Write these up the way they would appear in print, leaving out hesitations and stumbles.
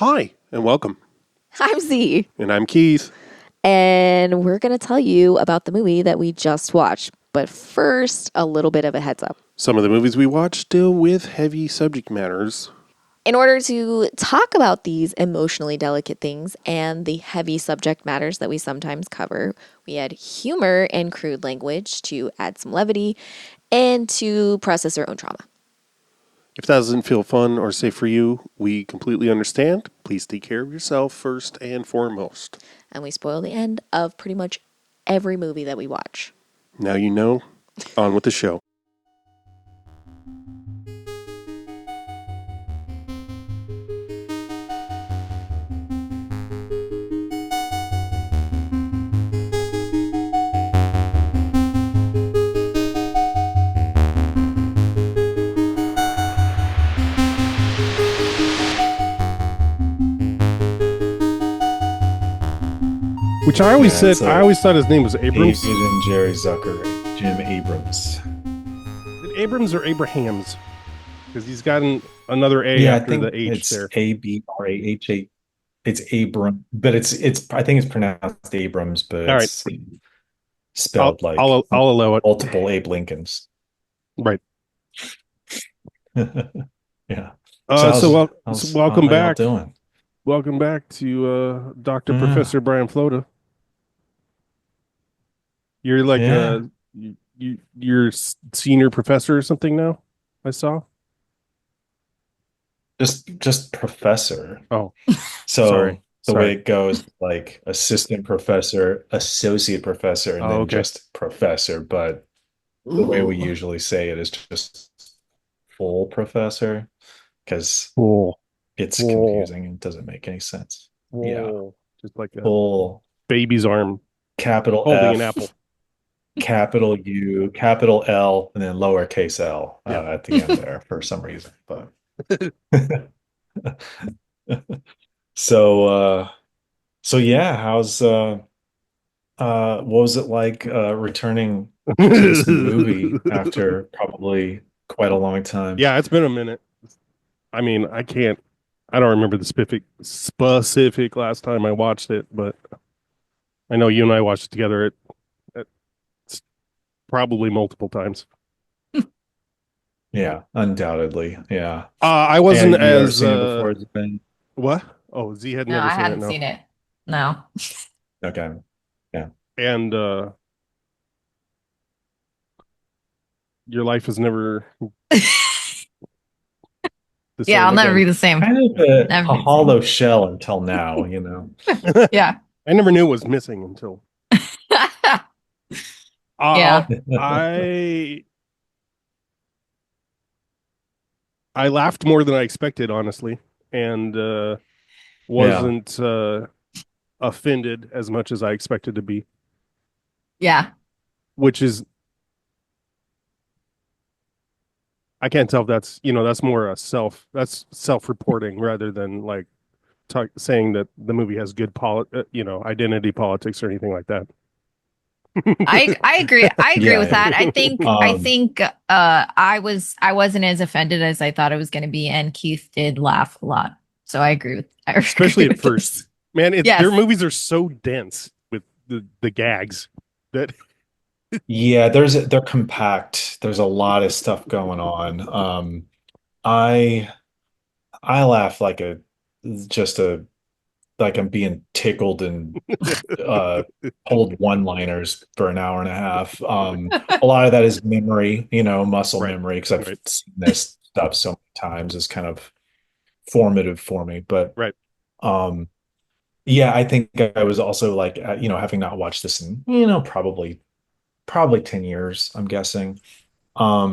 Hi, and welcome. I'm Z, And I'm Keith. and we're going to tell you about the movie that we just watched. But first, a little bit of a heads up. Some of the movies we watch deal with heavy subject matters. In order to talk about these emotionally delicate things and the heavy subject matters that we sometimes cover, we had humor and crude language to add some levity and to process our own trauma. If that doesn't feel fun or safe for you, we completely understand. Please take care of yourself first and foremost. And we spoil the end of pretty much every movie that we watch. Now you know. On with the show. Which I always I always thought his name was Abrams. David and Jerry Zucker, Jim Abrams. Is it Abrams or Abrahams? Because he's got another A after the H it's there. Abraham. It's Abram, but it's. I think it's pronounced Abrams, but all it's right. spelled I'll allow it. Multiple Abe Lincolns. Right. Yeah. Welcome back. Doing? Welcome back to Dr. Professor Brian Flota. You're like you're senior professor or something now, I saw. Just professor. Oh. So sorry. The way it goes, like assistant professor, associate professor, and then just professor. But the way we usually say it is just full professor, because it's confusing and doesn't make any sense. Yeah. Just like a full baby's arm. Capital holding F, an apple. Capital U, capital L, and then lowercase L at the end there for some reason. But so yeah, how's what was it like returning to this movie after probably quite a long time? Yeah, it's been a minute. I mean, I don't remember the specific last time I watched it, but I know you and I watched it together at probably multiple times. Yeah, undoubtedly. Yeah. I wasn't as seen it before, Ben? What? Oh, Z had No, never I seen it. hadn't No. seen it. No. Okay. Yeah. And your life is never Yeah, I'll never be the same. Kind of a hollow shell until now, you know. Yeah. I never knew it was missing until Yeah. I laughed more than I expected, honestly, and wasn't offended as much as I expected to be. Yeah. Which is, I can't tell if that's more self-reporting rather than like saying that the movie has good identity politics or anything like that. I agree. I agree with that. I think I wasn't as offended as I thought I was going to be, and Keith did laugh a lot. So I agree with especially at first. Man, their movies are so dense with the gags that yeah, they're compact. There's a lot of stuff going on. I laugh like I'm being tickled and told one-liners for an hour and a half. A lot of that is memory, muscle memory, because I've seen this stuff so many times. It's kind of formative for me. But yeah, I think I was also like, having not watched this in, probably 10 years, I'm guessing. I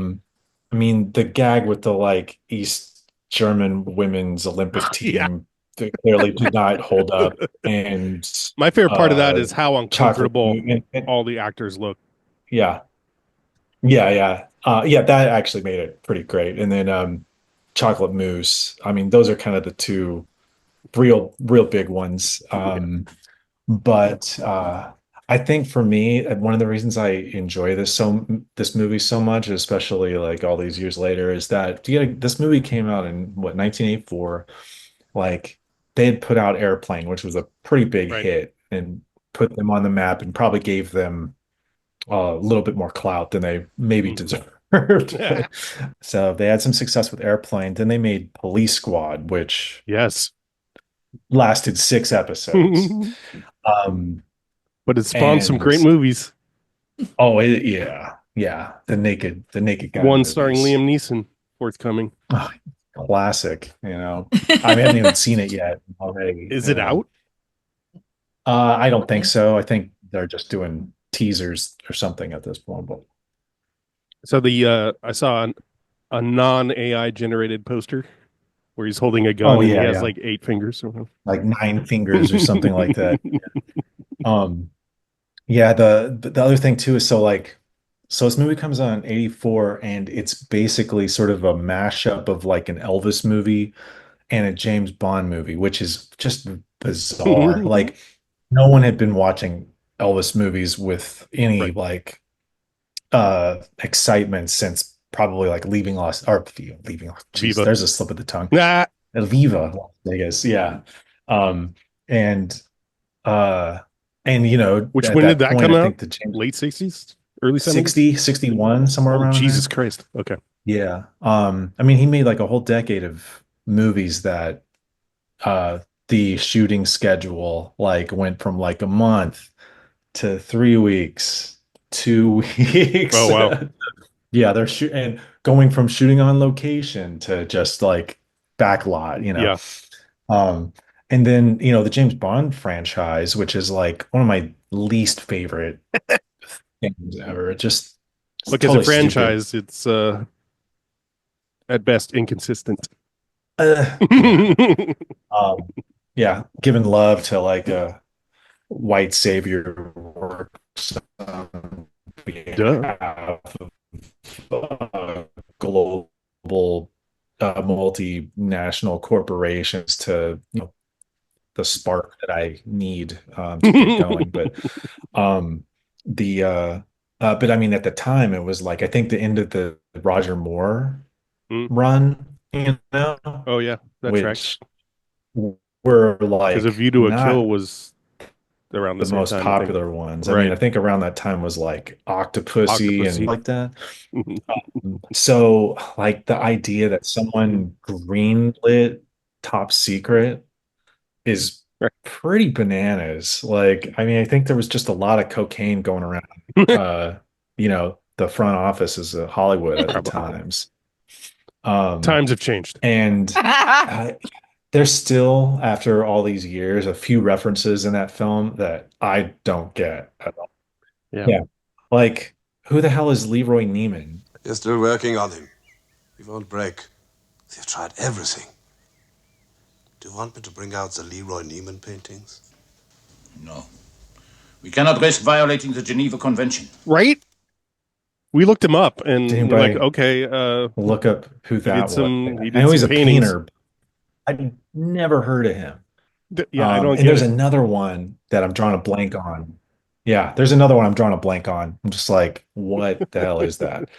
mean, the gag with the like East German women's Olympic team that clearly did not hold up. And my favorite part of that is how uncomfortable all the actors look. Yeah. That actually made it pretty great. And then chocolate mousse. I mean, those are kind of the two real big ones. But I think for me, one of the reasons I enjoy this movie so much, especially like all these years later, is that this movie came out in 1984. Like they had put out Airplane, which was a pretty big Right. hit, and put them on the map, and probably gave them a little bit more clout than they maybe Mm. deserved. So they had some success with Airplane. Then they made Police Squad, which Yes. lasted 6 episodes. But Um, it spawned some great and movies. yeah, yeah, the Naked Gun One starring movies. Liam Neeson forthcoming. Oh, classic, I haven't even seen it yet already. Is it out? I don't think so. I think they're just doing teasers or something at this point. But So I saw a non-AI generated poster where he's holding a gun oh and he yeah, has yeah, like 8 fingers. like 9 fingers or something like that. Um, yeah, the other thing too is so this movie comes out in 84, and it's basically sort of a mashup of like an Elvis movie and a James Bond movie, which is just bizarre. Like no one had been watching Elvis movies with any Right. like excitement since probably like leaving geez, Viva. there's a slip of the tongue. Ah, Viva Las Vegas, yeah. Um and uh and which at when did that that point come I out? think the James Late 60s? Early 70s? 60, 61, somewhere Oh, around in Jesus there. Christ. Okay. Yeah. I mean he made like a whole decade of movies that uh the shooting schedule like went from like a month to 3 weeks, 2 weeks. Oh, wow. Yeah, they're shooting and going from shooting on location to just like backlot. Yeah. Um, and then, the James Bond franchise, which is like one of my least favorite things ever. It's Look, as a totally stupid. franchise, it's at best inconsistent. Yeah. Um, yeah, giving love to like a white savior works on Duh. behalf of global multinational corporations to the spark that I need to get going. But um the but I mean at the time it was like I think the end of the Roger Moore Mm. run, Oh, yeah. That tracks. which were Because A like View to a Kill not was around the the same most time, I think. popular ones. I mean, Right. I think around that time was like Octopussy and Octopussy. like that. So, like the idea that someone greenlit Top Secret is Right. pretty bananas. Like, I mean, I think there was just a lot of cocaine going around. The front offices of Hollywood at the Probably. times. Um, Times have changed. and there's still, after all these years, a few references in that film that I don't get at all. Yeah. Yeah. Like, who the hell is Leroy Neiman? You're still working on him. He won't break. They've tried everything. Do you want me to bring out the Leroy Neiman paintings? No. We cannot risk violating the Geneva Convention. Right? We looked him up and Did we're like, anybody okay, look up who he that did was? some he I did know he's some a paintings. painter. I've never heard of him. Yeah, I don't And get there's it. another one that I'm drawing a blank on. Yeah, there's another one I'm drawing a blank on. I'm just like, what the hell is that?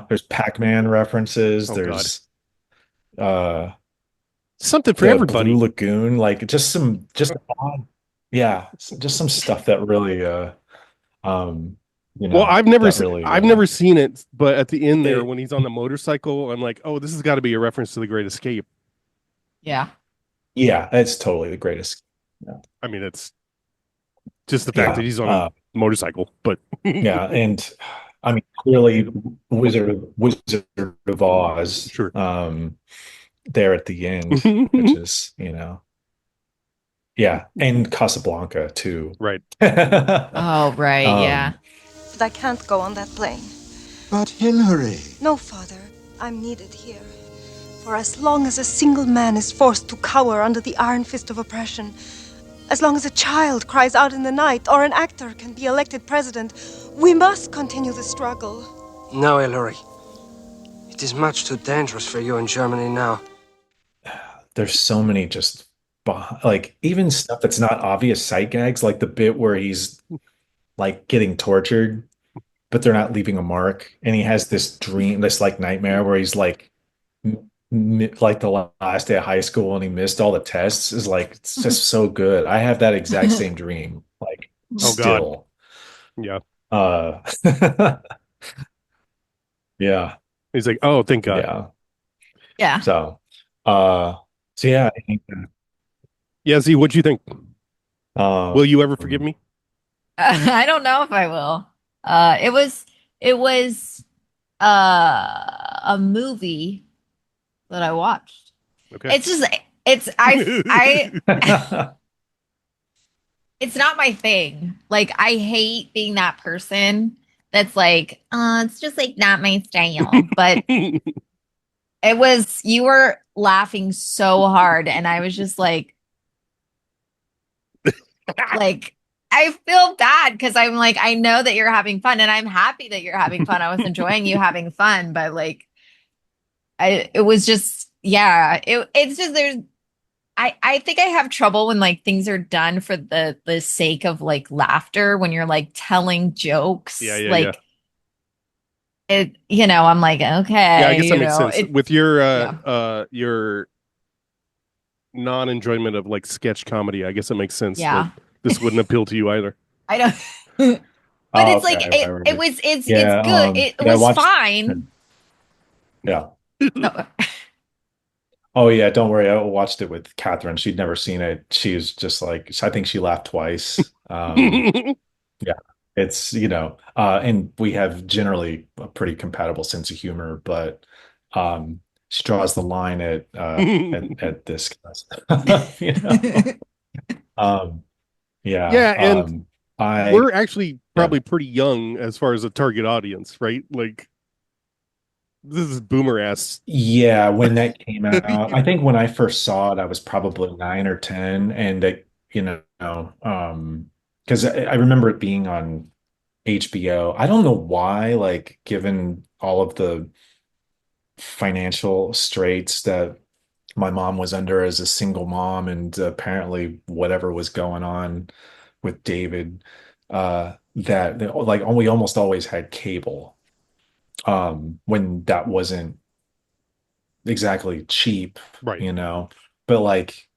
There's Pac-Man references. Oh God. There's uh Something for the everybody. Blue Lagoon, like just odd, yeah, just some stuff that really um Well, that really I've never seen it, but at the end there it, when he's on the motorcycle, I'm like, oh, this has got to be a reference to The Great Escape. Yeah. yeah, it's totally the greatest. Yeah, I mean, it's just the fact that yeah, he's on a motorcycle, but yeah, and I mean clearly Wizard of Oz, sure. there at the end, which is yeah, and Casablanca too. Right. Oh, right. Yeah. But I can't go on that plane. But Hillary. No, Father. I'm needed here. For as long as a single man is forced to cower under the iron fist of oppression, as long as a child cries out in the night, or an actor can be elected president, we must continue the struggle. No, Hillary. It is much too dangerous for you in Germany now. There's so many just like even stuff that's not obvious sight gags, like the bit where he's like getting tortured, but they're not leaving a mark, and he has this dream, this like nightmare where he's like like the last day of high school and he missed all the tests is like it's just so good. I have that exact same dream, like Oh God. still. Yeah. Uh yeah, He's like, oh, thank God. yeah. Yeah. So uh so yeah, I think Yeah. Z, what'd you think? Will um you ever forgive me? I don't know if I will. It was a movie that I watched. Okay. It's just it's I it's not my thing. Like I hate being that person that's like, it's just like not my style. But it was you were laughing so hard and I was just like I feel bad because I'm like, I know that you're having fun and I'm happy that you're having fun. I was enjoying you having fun, but like it was just yeah, it's just there's I think I have trouble when like things are done for the sake of like laughter when you're like telling Yeah, jokes yeah, yeah. like it I'm like Yeah, I okay guess that makes sense. it With yeah your non-enjoyment of like sketch comedy, I guess it makes sense that yeah this wouldn't appeal to you either. I don't but oh, it's okay, like right, it right. was it's Yeah, good it I was watched fine yeah. no Oh yeah, don't worry. I watched it with Catherine. She'd never seen it. She was just like, I think she laughed twice. Yeah, it's and we have generally a pretty compatible sense of humor, but she draws the line at this, you know. Um, yeah, Yeah, and I we're actually yeah. probably pretty young as far as a target audience, right? Like this is boomer ass. Yeah, when that came out, I think when I first saw it, I was probably 9 or 10, and because I remember it being on HBO. I don't know why, like, given all of the financial straits that my mom was under as a single mom, and apparently whatever was going on with David, that like we almost always had cable, when that wasn't exactly cheap, Right. you know. But like,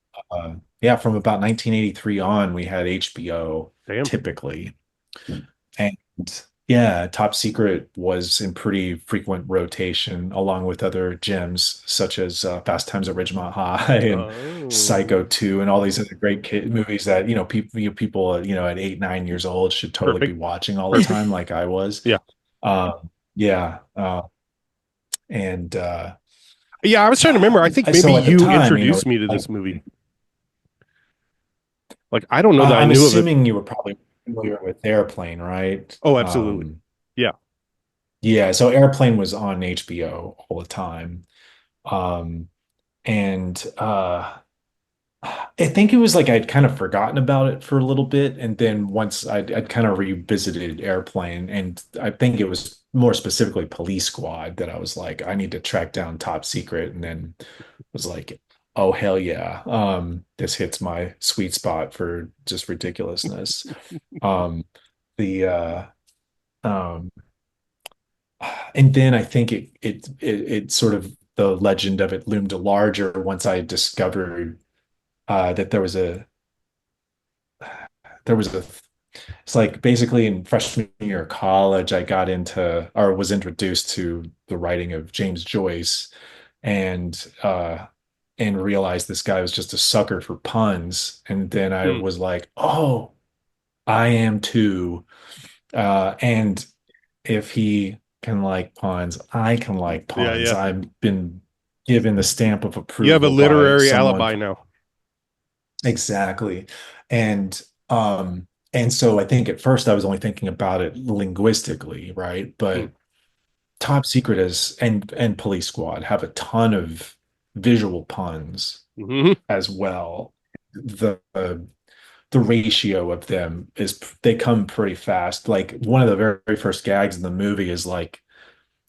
yeah, from about 1983 on, we had HBO Damn. typically, and yeah, Top Secret was in pretty frequent rotation, along with other gems such as Fast Times at Ridgemont High and Oh, Psycho 2, and all these other great kid movies that people at 8, 9 years old should totally be perfect. watching all the time, like I was. Yeah. Yeah, and Yeah, I was trying to remember. I think maybe so at the you time, introduced me to like, this movie. Like I don't know that I I'm knew of it. assuming you were probably familiar with Airplane, right? Oh, absolutely. Yeah. Yeah, so Airplane was on HBO all the time. Um, and I think it was like I'd kind of forgotten about it for a little bit, and then once I'd kind of revisited Airplane, and I think it was more specifically Police Squad that I was like, I need to track down Top Secret, and then was like, oh hell yeah, this hits my sweet spot for just ridiculousness. Um, the um, and then I think it sort of the legend of it loomed larger once I discovered that there was a it's like basically in freshman year of college I got into or was introduced to the writing of James Joyce, and realized this guy was just a sucker for puns, and then I Hmm. was like, oh, I am too. And if he can like puns, I can like Yeah, puns. yeah. I've been given the stamp of You have a approval by literary someone. alibi now. Exactly. And so I think at first I was only thinking about it linguistically, right? Hmm. But Top Secret is and Police Squad have a ton of visual puns Hmm. as well. The ratio of them is they come pretty fast. Like one of the very first gags in the movie is like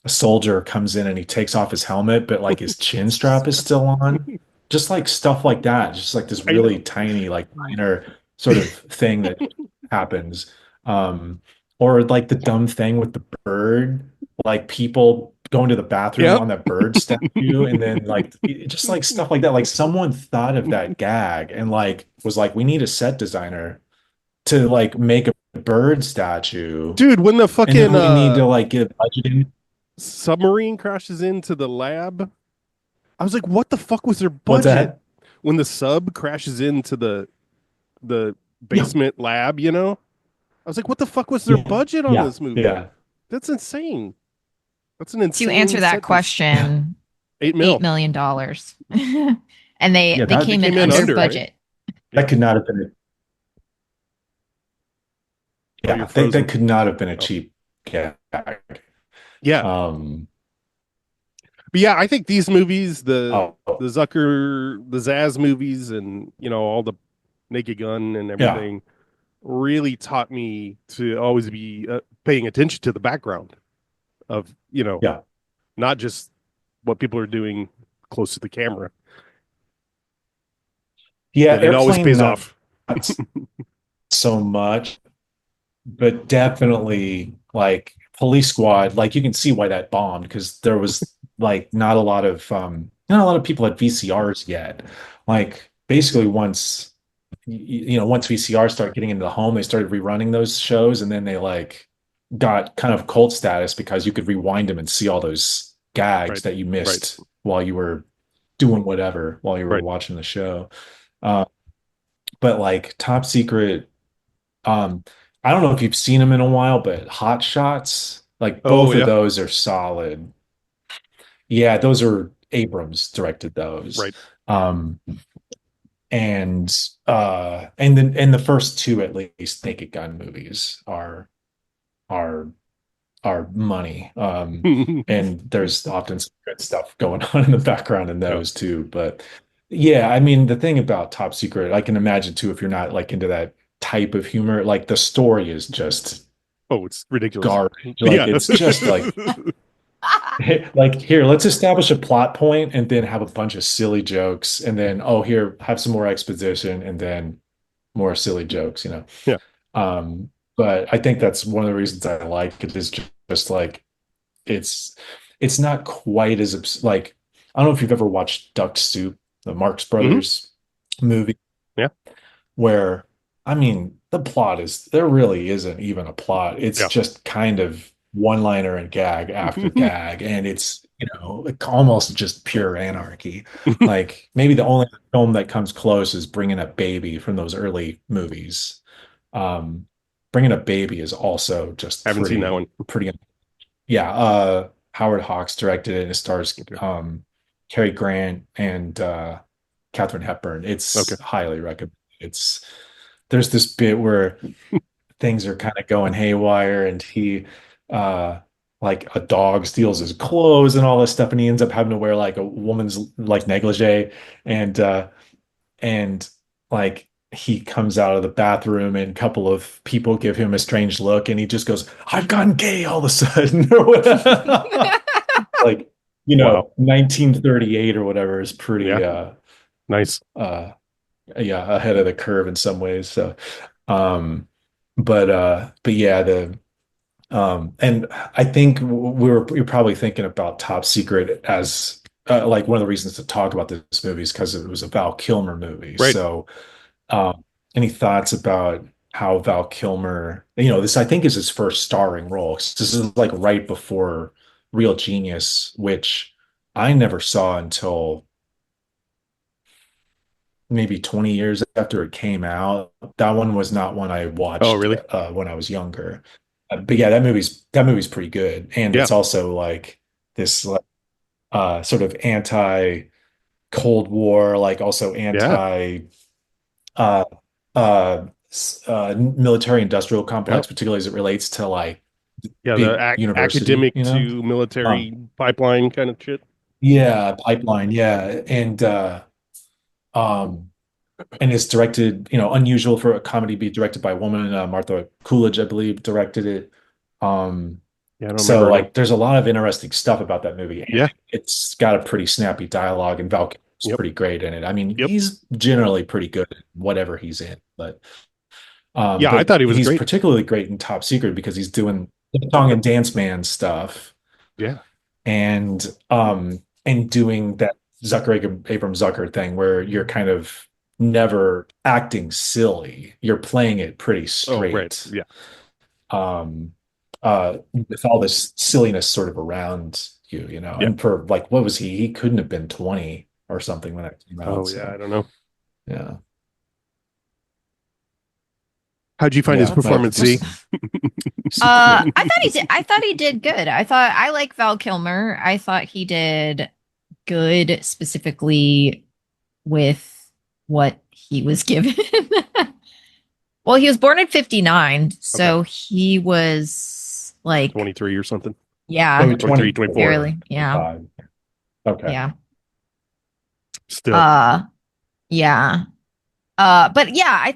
a soldier comes in and he takes off his helmet, but like his chin strap is still on. Just like stuff like that. Just like this I really know. tiny, like minor sort of thing that happens. Um, or like the dumb thing with the bird, like people going to the bathroom Yep. on that bird statue, and then like just like stuff like that. Like someone thought of that gag and like was like, we need a set designer to like make a bird statue, Dude, when the and then fucking we need to like get a budget in. submarine crashes into the lab, I was like, what the fuck was their What's budget? that? When the sub crashes into the Yeah, basement lab, I was like, what the fuck was their yeah, budget on yeah, this movie? yeah, That's insane. That's an To answer insane that set piece. yeah, question, 8 mil. $8 million. And they yeah. they That They came in came in under under, right? budget. Yeah. that could not have been Oh, you're yeah, that frozen. could not have been a Oh. cheap gag. Yeah. Um, But yeah, I think these movies, oh, the Zaz movies, and all the Naked Gun and yeah, everything, really taught me to always be paying attention to the background of yeah, not just what people are doing close to the camera, yeah. and it always Airplane, pays not off. so much, but definitely like Police Squad. Like you can see why that bombed because there was like not a lot of people had VCRs yet. Like basically once VCR started getting into the home, they started rerunning those shows, and then they like got kind of cult status because you could rewind them and see all those gags Right, that you right, missed while you were doing whatever while you were right. watching the show. Uh, but like Top Secret, um, I don't know if you've seen them in a while, but Hot Shots, like Oh both of yeah, those are solid. Yeah, those are Abrams directed those. right. Um, and the first two at least Naked Gun movies are are money. And there's often some good stuff going on in the background in Yeah. those too. But yeah, I mean the thing about Top Secret, I can imagine too, if you're not like into that type of humor, like the story is just Oh, it's ridiculous. garbage. Like Yeah. it's just like like here, let's establish a plot point and then have a bunch of silly jokes and then oh here, have some more exposition and then more silly jokes. Yeah. But I think that's one of the reasons I like it is just like it's it's not quite as like I don't know if you've ever watched Duck Soup, the Marx Hmm. Brothers movie, Yeah. where I mean the plot is there really isn't even a plot. It's Yeah. just kind of one-liner and gag after gag, and it's like almost just pure anarchy. Like maybe the only film that comes close is Bringing Up Baby from those early movies. Um, Bringing Up Baby is also just Haven't seen that one. pretty. Yeah, Howard Hawks directed it, and it stars Okay. Cary Grant and Katharine Hepburn. Okay. It's highly recommended. It's there's this bit where things are kind of going haywire, and he uh like a dog steals his clothes and all this stuff, and he ends up having to wear like a woman's like negligee, and like he comes out of the bathroom and a couple of people give him a strange look and he just goes, I've gone gay all of a sudden or whatever. Like, Wow. 1938 or whatever is pretty Yeah. Nice. uh yeah, ahead of the curve in some ways. So but yeah, the and I think you're probably thinking about Top Secret as like one of the reasons to talk about this movie is because it was a Val Kilmer movie. Right. So any thoughts about how Val Kilmer, this I think is his first starring role. 'Cause this is like right before Real Genius, which I never saw until maybe 20 years after it came out. That one was not one I Oh, watched really? when I was younger. But yeah, that movie's pretty good, and Yeah. it's also like this like, sort of anti Cold War, like also Yeah. anti uh, military industrial Yeah. complex, particularly as it relates to like Yeah. The big university, academic to Um, military pipeline kind of shit. yeah, pipeline, yeah, um, and it's directed, unusual for a comedy to be directed by a woman. Martha Coolidge, I believe, directed it. Um, Yeah. I don't so remember her name. like, there's a lot of interesting stuff about that movie, and Yeah. it's got a pretty snappy dialogue, and Val Kilmer's Yep. pretty great in it. I mean, Yep. he's generally pretty good at whatever he's in, Yeah. I but thought he was he's great. particularly great in Top Secret because he's doing the song and dance man stuff, Yeah. and doing that Abram Zucker thing where you're kind of never acting silly. You're playing it pretty Oh, right. straight. Yeah. Um with all this silliness sort of around you, you know. Yeah. And for like what was he? He couldn't have been 20 or something when that came out. Oh, yeah. I So don't know. yeah. How'd you find his Yeah, but performance, Z? yeah. I thought he did good. I like Val Kilmer. I thought he did good specifically with what he was given. Well, he was born in 59, Okay. so he was like 23 or something. yeah, Oh, 23, 24, 24. barely. Yeah. 25. Okay. Yeah. Still. Uh yeah. But yeah,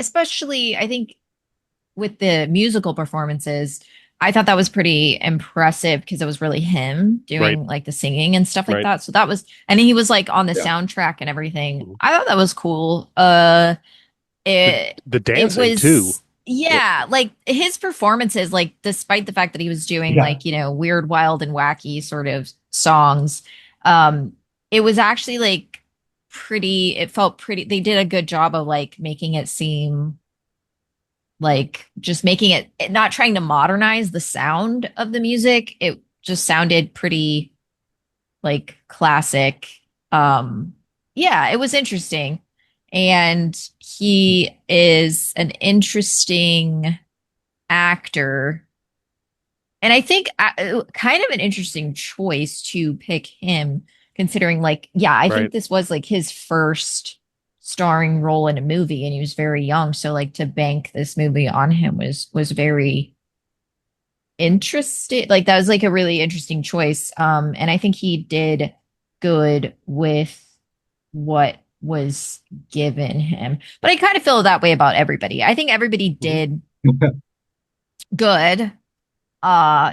especially I think with the musical performances, I thought that was pretty impressive because it was really him Right. doing like the singing and stuff like Right. that. So that was, and he was like on the Yeah. soundtrack and everything. Mhm. I thought that was cool. The It dancing, too. was, yeah, like his performances, like despite the fact that he was doing Yeah. like, weird, wild and wacky sort of songs, um, it was actually like it felt pretty, they did a good job of like making it seem like just making it not trying to modernize the sound of the music. It just sounded pretty like classic. Yeah, it was interesting. And he is an interesting actor. And I think kind of an interesting choice to pick him, considering, like, yeah, I think Right. this was like his first starring role in a movie, and he was very young. So, like, to bank this movie on him was very interesting. Like, that was like a really interesting choice. And I think he did good with what was given him. But I kind of feel that way about everybody. I think everybody Mhm. did good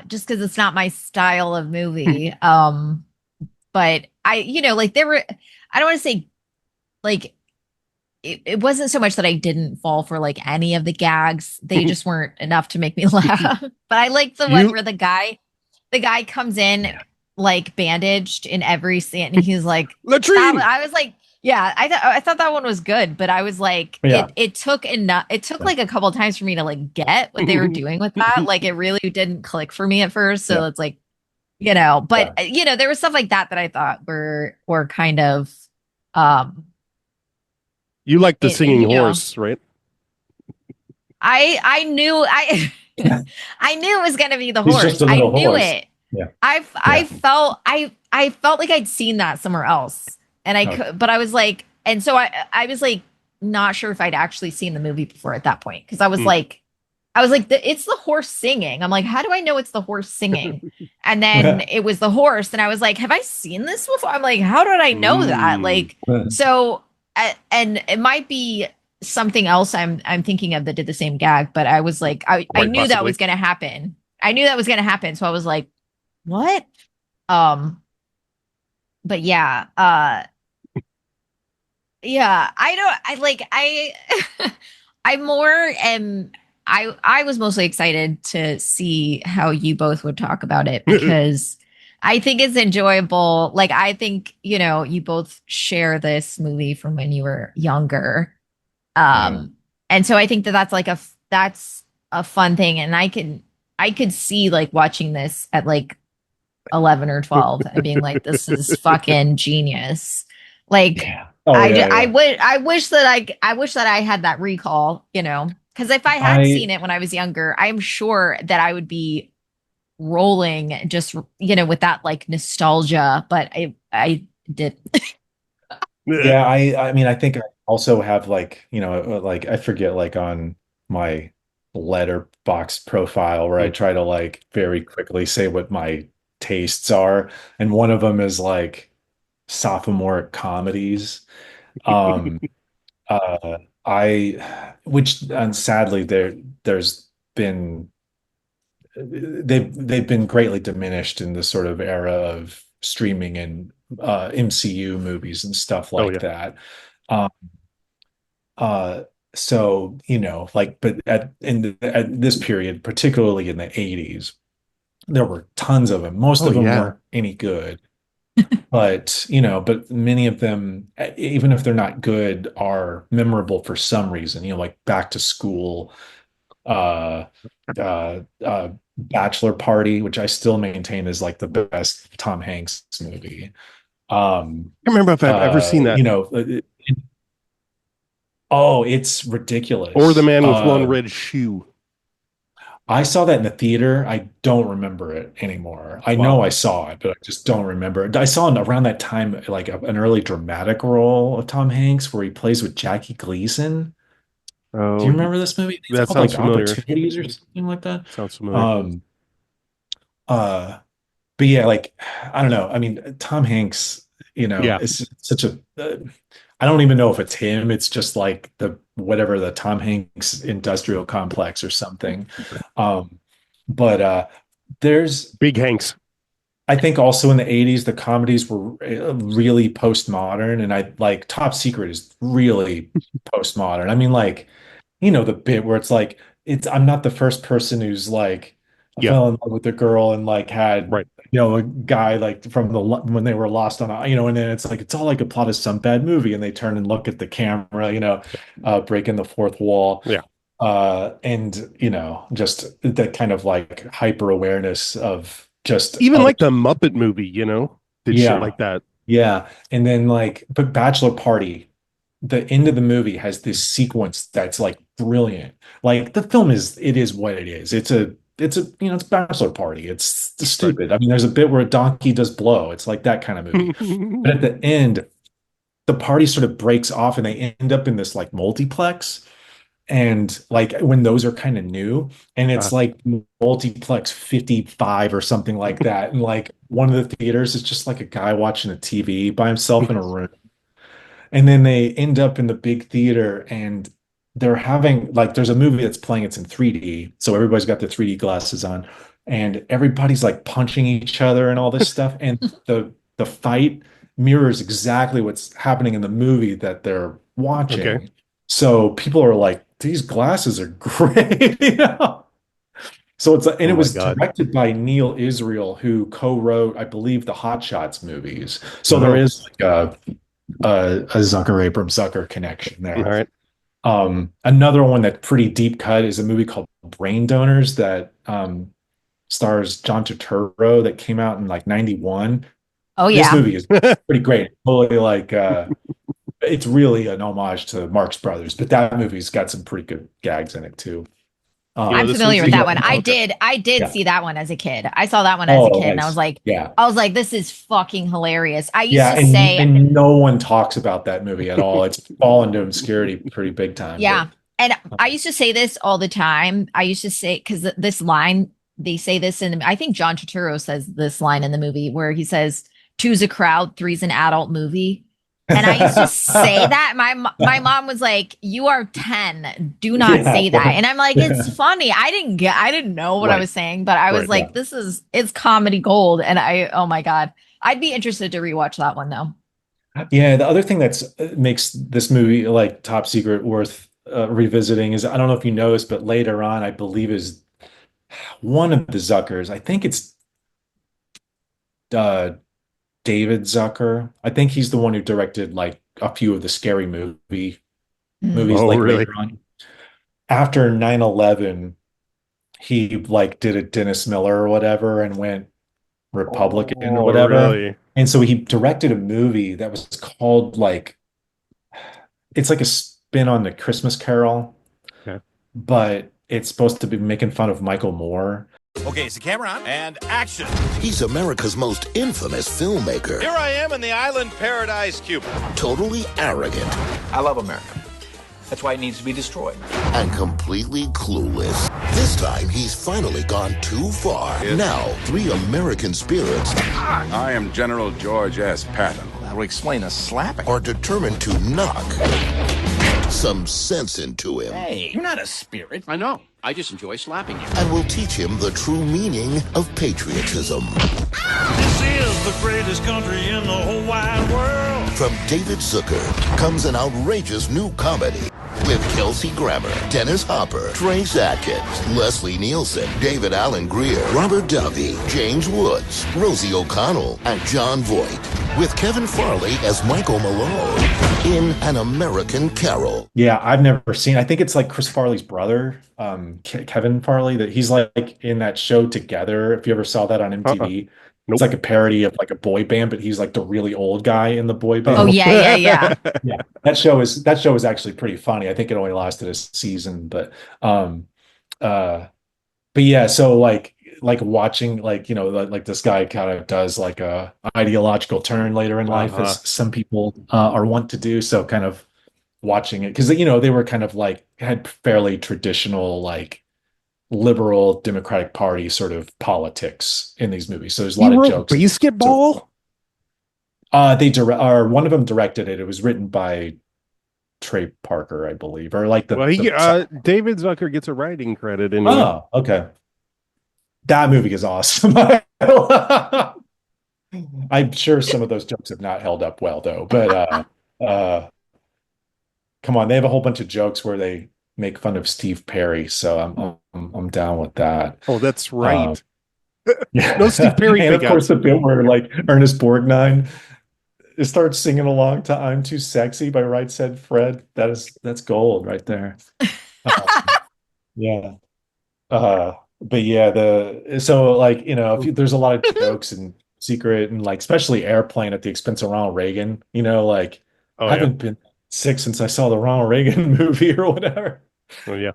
just because it's not my style of movie. But like there were, I don't want to say like it wasn't so much that I didn't fall for like any of the gags. They just weren't enough to make me laugh. But I liked the one You where the guy comes in like bandaged in every scene and he's like latrine. I was like, yeah, I thought that one was good, but I was like, Yeah. it took enough, it took like a couple of times for me to like get what they were doing with that. Like it really didn't click for me at first. So Yeah. it's like, but there was stuff like that I thought were kind of um You like the it, singing horse, right? I knew I knew it was gonna be the He's just horse. a I little knew horse. it. Yeah. I felt like I'd seen that somewhere else. And I Okay. could, but I was like, and so I was like not sure if I'd actually seen the movie before at that point. Cause I was like, it's the horse singing. I'm like, how do I know it's the horse singing? And then it was the horse, and I was like, have I seen this before? I'm like, how did I know that? Like, so, and it might be something else I'm thinking of that did the same gag, but I was like, I Quite knew that possibly. was going to happen. I knew that was going to happen. So I was like, what? But yeah, yeah, I don't, I like, I more am, I was mostly excited to see how you both would talk about it because I think it's enjoyable. Like, I think, you both share this movie from when you were younger. And so I think that that's a fun thing. And I could see like watching this at like 11 or 12 and being like, this is fucking genius. Like, Yeah. Oh, yeah, yeah. I wish that I had that recall, because if I had seen it when I was younger, I'm sure that I would be rolling just, with that like nostalgia, but I did. Yeah, I mean, I think I also have like, like I forget like on my letterbox profile where I try to like very quickly say what my tastes are, and one of them is like sophomoric comedies. Um which and sadly there's been they've been greatly diminished in this sort of era of streaming and MCU movies and stuff Oh like yeah. that. Um, uh, so like, but at this period, particularly in the 80s, there were tons of them. Most Oh of them yeah. weren't any good, but but many of them, even if they're not good, are memorable for some reason. Like Back to School, uh, Bachelor Party, which I still maintain is like the best Tom Hanks movie. I can't remember if I've ever seen that. Oh, it's Or The ridiculous. Man with One Red Shoe. I saw that in the theater. I don't remember it anymore. I know Wow. I saw it, but I just don't remember it. I saw it around that time, like an early dramatic role of Tom Hanks where he plays with Jackie Gleason. Do Oh, you remember this movie? It's that called sounds like familiar. Opportunities or something like that. Sounds familiar. Um, but yeah, like I don't know. I mean, Tom Hanks, Yeah. is such a. I don't even know if it's him. It's just like the Tom Hanks industrial complex or something. But there's Big Hanks. I think also in the 80s, the comedies were really postmodern, and I like Top Secret is really postmodern. I mean, like, the bit where it's like, I'm not the first person who's like Yeah. fell in love with a girl and like had, Right. a guy like from when they were lost on, and then it's like, it's all like a plot of some bad movie, and they turn and look at the camera, breaking the fourth wall. Yeah. And just that kind of like hyper awareness of just Even other. like the Muppet movie, did shit Yeah, like that. yeah. And then but Bachelor Party, the end of the movie has this sequence that's like brilliant. Like the film it is what it is. It's Bachelor Party. It's stupid. I mean, there's a bit where a donkey does blow. It's like that kind of movie. But at the end, the party sort of breaks off and they end up in this like multiplex. And like when those are kind of new, and it's like multiplex 55 or something like that. And like one of the theaters is just like a guy watching a TV by himself in a room. And then they end up in the big theater and they're having like there's a movie that's playing, it's in 3D. So everybody's got their 3D glasses on and everybody's like punching each other and all this stuff. And the fight mirrors exactly what's happening in the movie that they're watching. Okay. So people are like, these glasses are great, So it was directed by Neil Israel, who co-wrote, I believe, the Hot Shots movies. So there is like a Zucker Abrams Zucker connection there. All right. Another one that's pretty deep cut is a movie called Brain Donors that stars John Turturro that came out in like 91. Oh This yeah. movie is pretty great. Totally like it's really an homage to Marx Brothers, but that movie's got some pretty good gags in it too. I'm familiar with that one. I did see that one as a kid. I saw that one as a kid, and I was like, this is fucking hilarious. I used to say, and no one talks about that movie at all. It's fallen into obscurity pretty big time. Yeah, and I used to say this all the time. I used to say because this line they say this in. I think John Turturro says this line in the movie where he says, "Two's a crowd, three's an adult movie." And I used to say that. My mom was like, "You are 10. Do not say that." And I'm like, "It's funny." I didn't know what I was saying, but I was like, it's comedy gold. And oh my God. I'd be interested to rewatch that one though. Yeah, the other thing that's makes this movie like Top Secret worth revisiting is, I don't know if you noticed, but later on, I believe is one of the Zuckers. I think it's David Zucker. I think he's the one who directed like a few of the scary movies like really? later on. After 9/11, he like did a Dennis Miller or whatever and went Republican or whatever. Really? And so he directed a movie that was called like, it's like a spin on the Christmas Carol, but it's supposed to be making fun of Michael Moore. Okay, is the camera on? And action. He's America's most infamous filmmaker. Here I am in the island paradise, Cuba. Totally arrogant. I love America. That's why it needs to be destroyed. And completely clueless. This time, he's finally gone too far. Yes. Now, three American spirits I am General George S. Patton. That will explain a slapping. are determined to knock some sense into him. Hey, you're not a spirit. I know. I just enjoy slapping you. And will teach him the true meaning of patriotism. This is the greatest country in the whole wide world. From David Zucker comes an outrageous new comedy with Kelsey Grammer, Dennis Hopper, Trace Atkins, Leslie Nielsen, David Allen Greer, Robert Davi, James Woods, Rosie O'Connell, and John Voight, with Kevin Farley as Michael Malone in An American Carol. Yeah, I've never seen. I think it's like Chris Farley's brother, Kevin Farley, that he's like in that show Together. If you ever saw that on MTV, Nope. it's like a parody of like a boy band, but he's like the really old guy in the boy band. Oh yeah. Yeah, that show is actually pretty funny. I think it only lasted a season, but yeah, so like watching like like this guy kind of does like a ideological turn later in life, as some people are wont to do. So kind of watching it, because they were kind of like had fairly traditional like liberal Democratic Party sort of politics in these movies. So there's a lot of jokes. Basketball. One of them directed it. It was written by Trey Parker, I believe, or like David Zucker gets a writing credit in. Oh, okay. That movie is awesome. I'm sure some of those jokes have not held up well though, but come on, they have a whole bunch of jokes where they make fun of Steve Perry, so I'm down with that. Oh, that's right. Yeah. No Steve Perry. And of course, the bit where like Ernest Borgnine starts singing along to "I'm Too Sexy" by Right Said Fred. That's gold right there. Yeah. But yeah, so like there's a lot of jokes and Secret, and like especially Airplane at the expense of Ronald Reagan. Like I haven't been sick since I saw the Ronald Reagan movie or whatever. Oh yeah.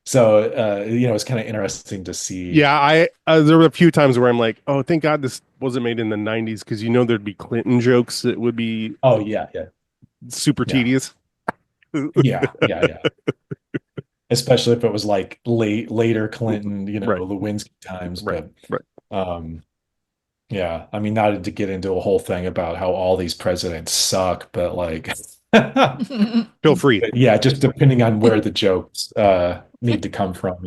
So it's kind of interesting to see. Yeah, there were a few times where I'm like, oh, thank God this wasn't made in the 90s, because there'd be Clinton jokes that would be super tedious. Yeah. Especially if it was like later Clinton, Lewinsky times. Right. Yeah, I mean, not to get into a whole thing about how all these presidents suck, but like feel free. But yeah, just depending on where the jokes need to come from,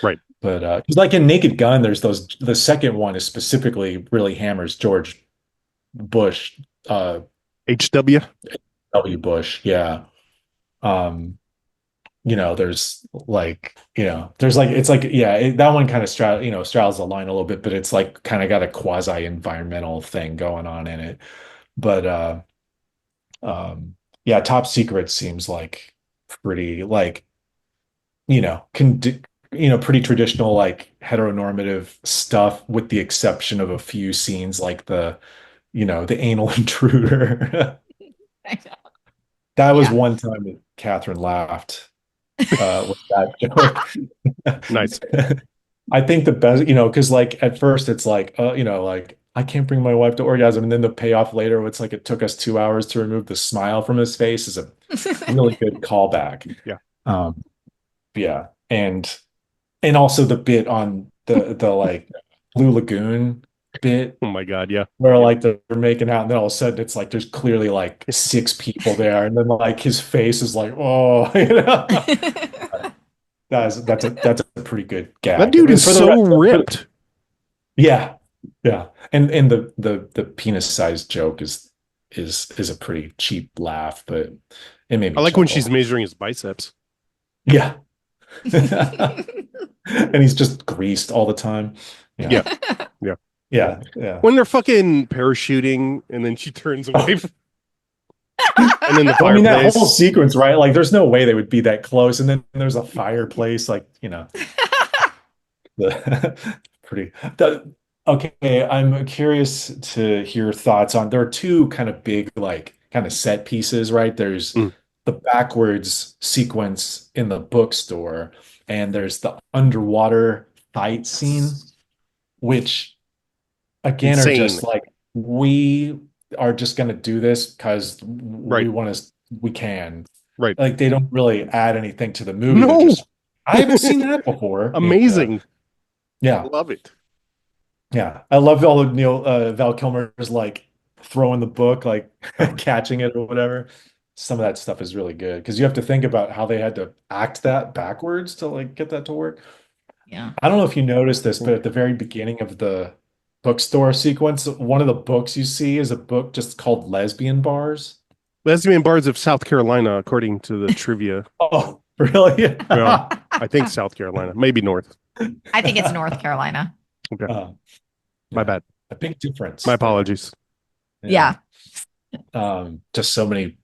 Right. But because like in Naked Gun, there's the second one is specifically really hammers George Bush, HW Bush, yeah. There's like it's like that one kind of straddles the line a little bit, but it's like kind of got a quasi environmental thing going on in it. But Top Secret seems like pretty like pretty traditional like heteronormative stuff, with the exception of a few scenes like the anal intruder. I know. That was one time that Catherine laughed with that joke. Nice. I think the best, because like at first it's like, like I can't bring my wife to orgasm, and then the payoff later, it's like it took us 2 hours to remove the smile from his face, is a really good callback. Yeah. Yeah, and also the bit on the like Blue Lagoon bit. Oh my God, yeah. Where like they're making out, and then all of a sudden it's like there's clearly like 6 people there, and then like his face is like, oh, that's a pretty good gag. That dude is so ripped. Yeah, and the penis sized joke is a pretty cheap laugh, but it made me. I like when she's measuring his biceps. Yeah. And he's just greased all the time. Yeah. When they're fucking parachuting and then she turns away and then the fireplace. I mean, that whole sequence, right? Like there's no way they would be that close, and then there's a fireplace, like okay, I'm curious to hear thoughts on, there are 2 kind of big like kind of set pieces, right? There's the backwards sequence in the bookstore, and there's the underwater fight scene, which again are just like, we are just going to do this because we can. Right. Like they don't really add anything to the movie. No. I haven't seen that before. Amazing. Yeah. Love it. Yeah. I love all of Val Kilmer's like throwing the book, like catching it or whatever. Some of that stuff is really good, because you have to think about how they had to act that backwards to like get that to work. Yeah. I don't know if you noticed this, but at the very beginning of the bookstore sequence. One of the books you see is a book just called Lesbian Bars. Lesbian Bars of South Carolina, according to the trivia. Oh, really? Well, I think South Carolina, maybe North. I think it's North Carolina. Okay. My Yeah. bad. A big difference. My there. apologies. Yeah. Just so many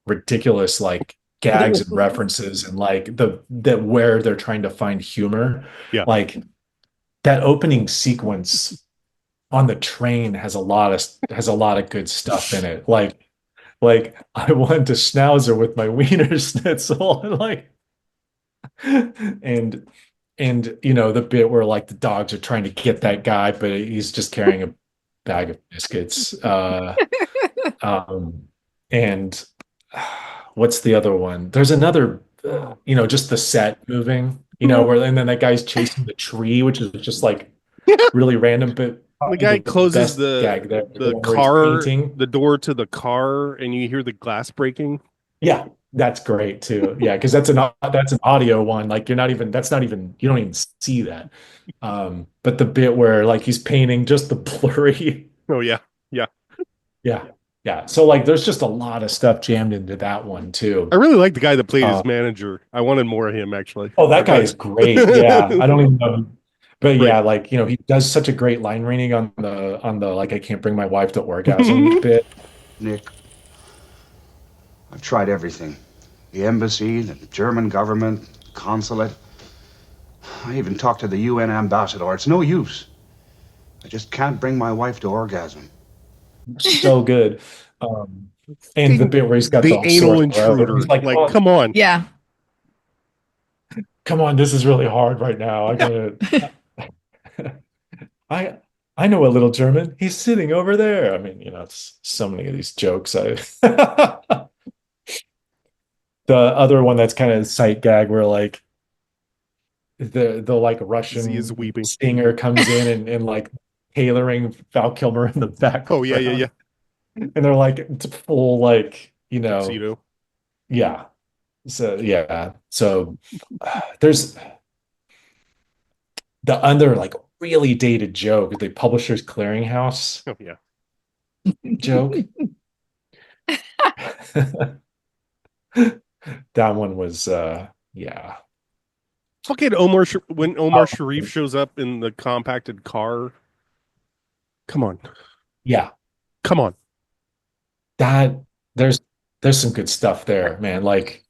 ridiculous like gags and references and like that where they're trying to find humor. Yeah. Like that opening sequence on the train has a lot of good stuff in it. Like I want to schnauzer with my wiener schnitzel and like and you know the bit where like the dogs are trying to get that guy, but he's just carrying a bag of biscuits. And what's the other one? There's another, you know, just the set moving, you know, where and then that guy's chasing the tree, which is just like really random. But The guy closes best gag there, the one where he's car, painting. the door to the car, and you hear the glass breaking. Yeah, that's great too. Yeah, because that's an audio one. Like that's not even you don't even see that. But the bit where like he's painting just the blurry. Oh yeah, yeah. Yeah. Yeah. So like there's just a lot of stuff jammed into that one too. I really like the guy that played his manager. I wanted more of him actually. Oh, that guy is great. Yeah. I don't even know. But Great. yeah, like, you know, he does such a great line reading on the like I can't bring my wife to orgasm bit. Nick, I've tried everything. The embassy, the German government, consulate. I even talked to the UN ambassador. It's no use. I just can't bring my wife to orgasm. So good. And the bit where he's got the the anal sore throat. intruder. He's like, oh, come on. Yeah. come on, this is really hard right now. I gotta I know a little German. He's sitting over there. I mean, you know, it's so many of these jokes. The other one that's kind of sight gag where like the like Russian He is weeping. singer comes in and like tailoring Val Kilmer in the back. Oh yeah. And they're like it's full like, you know, Tuxedo. yeah. So yeah. So there's the other like really dated joke, the Publishers Clearinghouse Oh yeah. joke. That one was yeah. Fucking when Omar Sharif shows up in the compacted car. Come on. Yeah. Come on. That there's some good stuff there, man. Like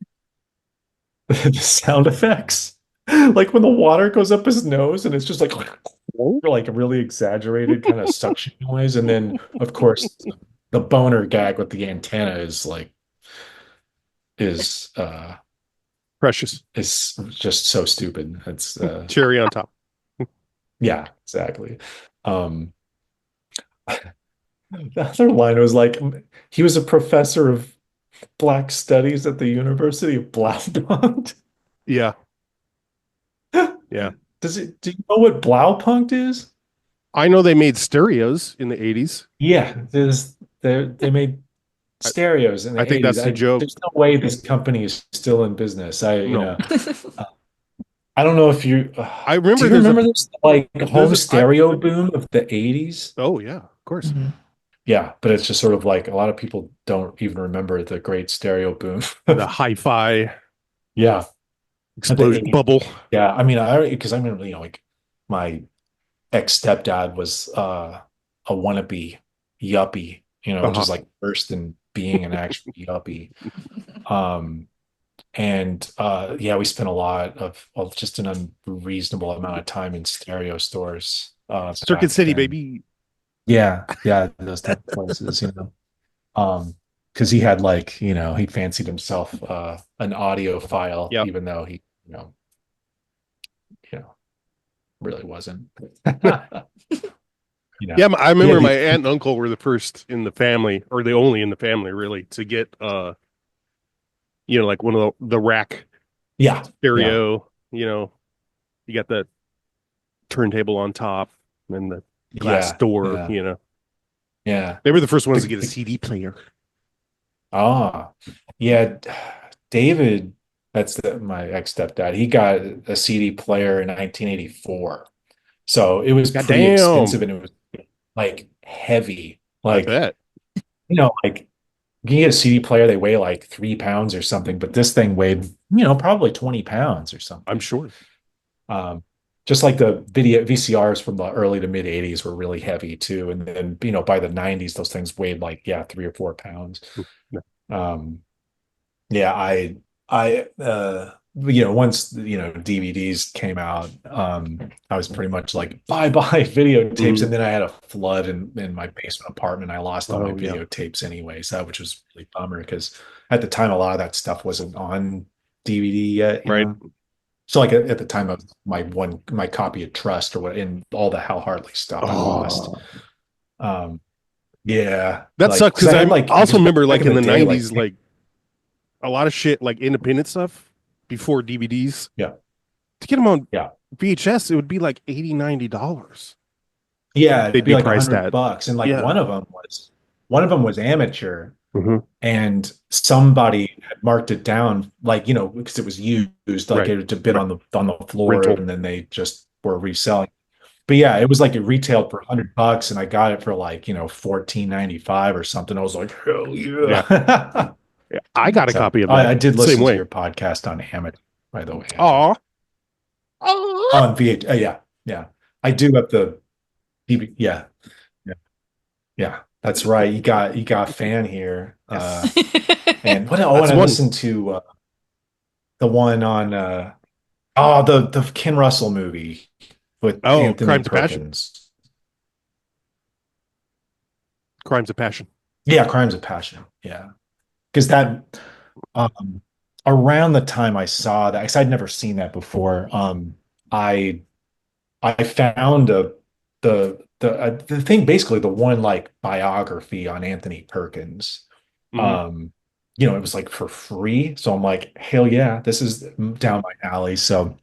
the sound effects. Like when the water goes up his nose and it's just like a really exaggerated kind of suction noise. And then of course the boner gag with the antenna is Precious. Is just so stupid. It's cherry on top. Yeah, exactly. The other line was like he was a professor of Black Studies at the University of Blaupunkt. Yeah. Yeah. Do you know what Blaupunkt is? I know they made stereos in the 80s. Yeah, they made stereos in the 80s. I think that's the joke. There's no way this company is still in business. You know, I don't know if you. I remember. Do you remember this like home stereo boom of the 80s? Oh yeah, of course. Mm-hmm. Yeah, but it's just sort of like a lot of people don't even remember the great stereo boom. The hi-fi. Yeah. Explosion bubble. Yeah, I mean, because I remember, you know, like my ex-stepdad was a wannabe yuppie, you know, which is like first in being an actual yuppie. And yeah, we spent a lot of just an unreasonable amount of time in stereo stores. Circuit City, baby. Yeah, those type of places, you know. Because he had like, you know, he fancied himself an audiophile, even though he, you know, really wasn't. You know, yeah, I remember my aunt and uncle were the first in the family, or the only in the family, really, to get, you know, like one of the rack, stereo. You know, you got the turntable on top and the glass door. You know, they were the first ones to get a CD player. Ah, yeah, David. That's my ex-stepdad. He got a CD player in 1984. So it was God pretty damn. expensive and it was like heavy. I Like, bet. like you can get a CD player, they weigh like 3 pounds or something, but this thing weighed, probably 20 pounds or something. I'm sure. Just like the video VCRs from the early to mid 80s were really heavy too. And then, by the 90s, those things weighed like, 3 or 4 pounds. Um, yeah, once, DVDs came out, I was pretty much like, bye bye videotapes. And then I had a flood in my basement apartment. I lost all my videotapes anyways, which was really bummer because at the time, a lot of that stuff wasn't on DVD yet. Right. So like at the time of my copy of Trust or what, and all the Hal Hartley stuff I lost. Yeah. That sucked because I also remember like in the day, 90s, like a lot of shit, like independent stuff before DVDs. Yeah. To get them on VHS, it would be like $80-$90. Yeah, they'd be like priced at $100, and like Yeah. one of them was amateur, Mhm. and somebody had marked it down, like because it was used, like Right. it had been on the floor, Rental. and then they just were reselling. But yeah, it was like it retailed for $100, and I got it for like $14.95 or something. I was like, hell yeah! Yeah, I got a copy of that. I did same listen way. to your podcast on amateur, by the way. Aw. On VH, yeah. I do have the DVD. Yeah. That's right. You got fan here. And what? I listened to the one on the Ken Russell movie with Anthony Crimes of Passion. Perkins. Crimes of Passion. Yeah, Crimes of Passion. Yeah, because that around the time I saw that, because I'd never seen that before. I found the thing, basically the one like biography on Anthony Perkins. It was like for free, so I'm like, hell yeah, this is down my alley. So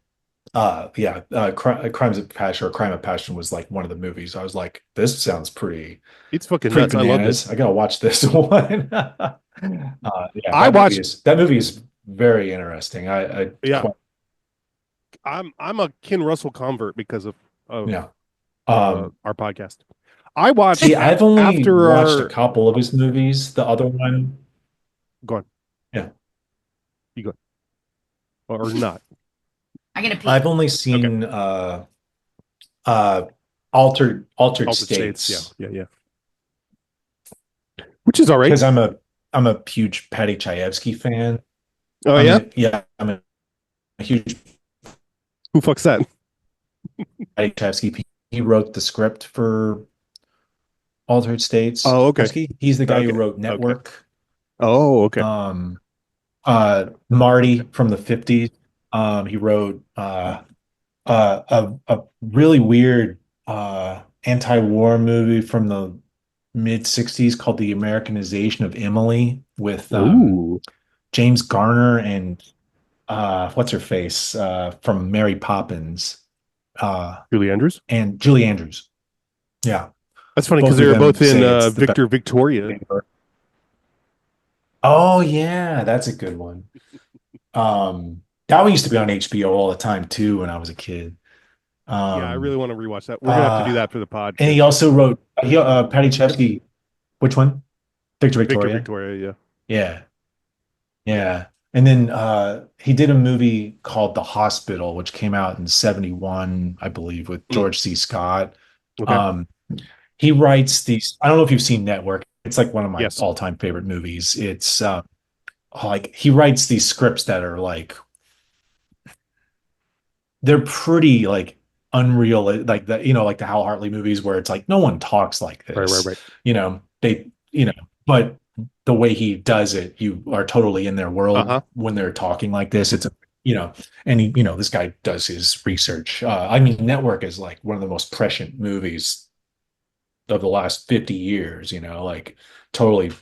Crimes of Passion or Crime of Passion was like one of the movies I was like, this sounds pretty, it's fucking pretty nuts. I love bananas. this. I gotta watch this one. I watched that movie is very interesting. I'm a Ken Russell convert because of Yeah. our podcast. I watched. See, I've only after watched a couple of his movies. The other one, Go on. Yeah. You go. Or not. I'm gonna pee. I've only seen Altered States. Yeah. Which is all right. Because I'm a huge Patty Chayefsky fan. Oh, yeah? I'm a huge Who fucks that? Patty Chayefsky. He wrote the script for Altered States. Oh, okay. He's the guy who wrote Network. Okay. Oh, okay. Marty from the 50s. He wrote a really weird anti-war movie from the mid 60s called The Americanization of Emily with James Garner and what's her face from Mary Poppins. Julie Andrews? And Julie Andrews. Yeah. That's funny because they were both in Victor Victoria. Oh yeah, that's a good one. That one used to be on HBO all the time too when I was a kid. Yeah, I really want to rewatch that. We're gonna have to do that for the podcast. And he also wrote Patty Chayefsky. Which one? Victor Victoria. Victor Victoria, yeah. Yeah. And then he did a movie called The Hospital, which came out in 1971, I believe, with George C. Scott. Okay. He writes these. I don't know if you've seen Network. It's like one of my all-time favorite movies. It's like he writes these scripts that are like they're pretty like unreal, like the like the Hal Hartley movies where it's like no one talks like this. Right. They but the way he does it, you are totally in their world when they're talking like this. It's and he, this guy does his research. I mean, Network is like one of the most prescient movies of the last 50 years, like totally,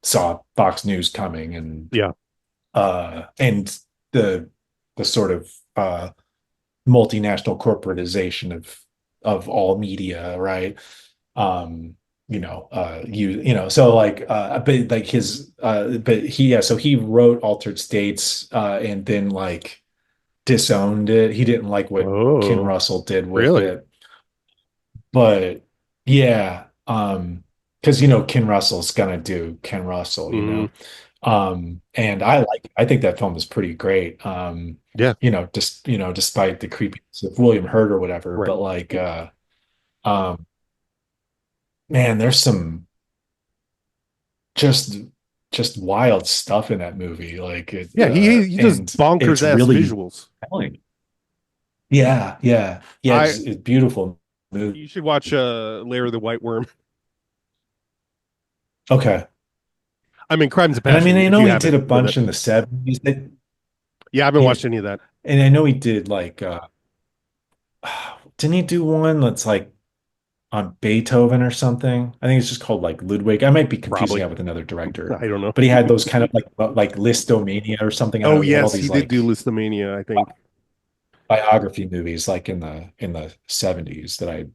saw Fox News coming and and the sort of multinational corporatization of all media, right? So like but like his so he wrote Altered States and then like disowned it. He didn't like what Ken Oh, Russell did with really? it. But yeah, because Ken Russell's gonna do Ken Russell, Mm, and I think that film is pretty great. yeah, Just despite the creepiness of William Hurt or whatever, right. but like um man, there's some just just wild stuff in that movie. Like it Yeah, he does and bonkers it's ass really visuals. telling. Yeah. I It's beautiful movie. You should watch Lair of the White Worm. Okay. I mean, Crimes of And I mean, Passion. I If know you he did haven't, a but bunch in the 70s. yeah, I haven't Yeah. watched any of that. And I know he did like didn't he do one that's like on Beethoven or something? I think it's just called like Ludwig. I might be confusing Probably. that with another director. I don't know. But he had those kind of like Listomania or something. I don't Oh know. He had all yes, he these did like do Listomania, I think. biography movies like in the 70s that I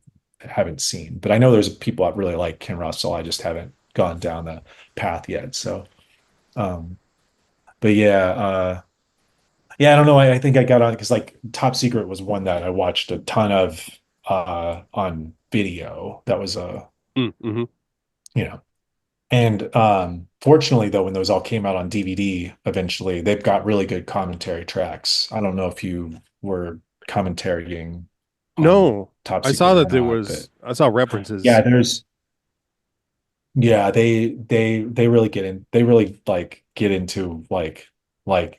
haven't seen. But I know there's people that really like Ken Russell. I just haven't gone down the path yet. So um but yeah, I don't know. I think I got on because like Top Secret was one that I watched a ton of on video. That was a Mm-hmm. you know and fortunately though when those all came out on DVD eventually they've got really good commentary tracks. I don't know if you were commentarying on No, Top I saw Secret or that there not, but was. I saw yeah, references. they really get in. They really like get into like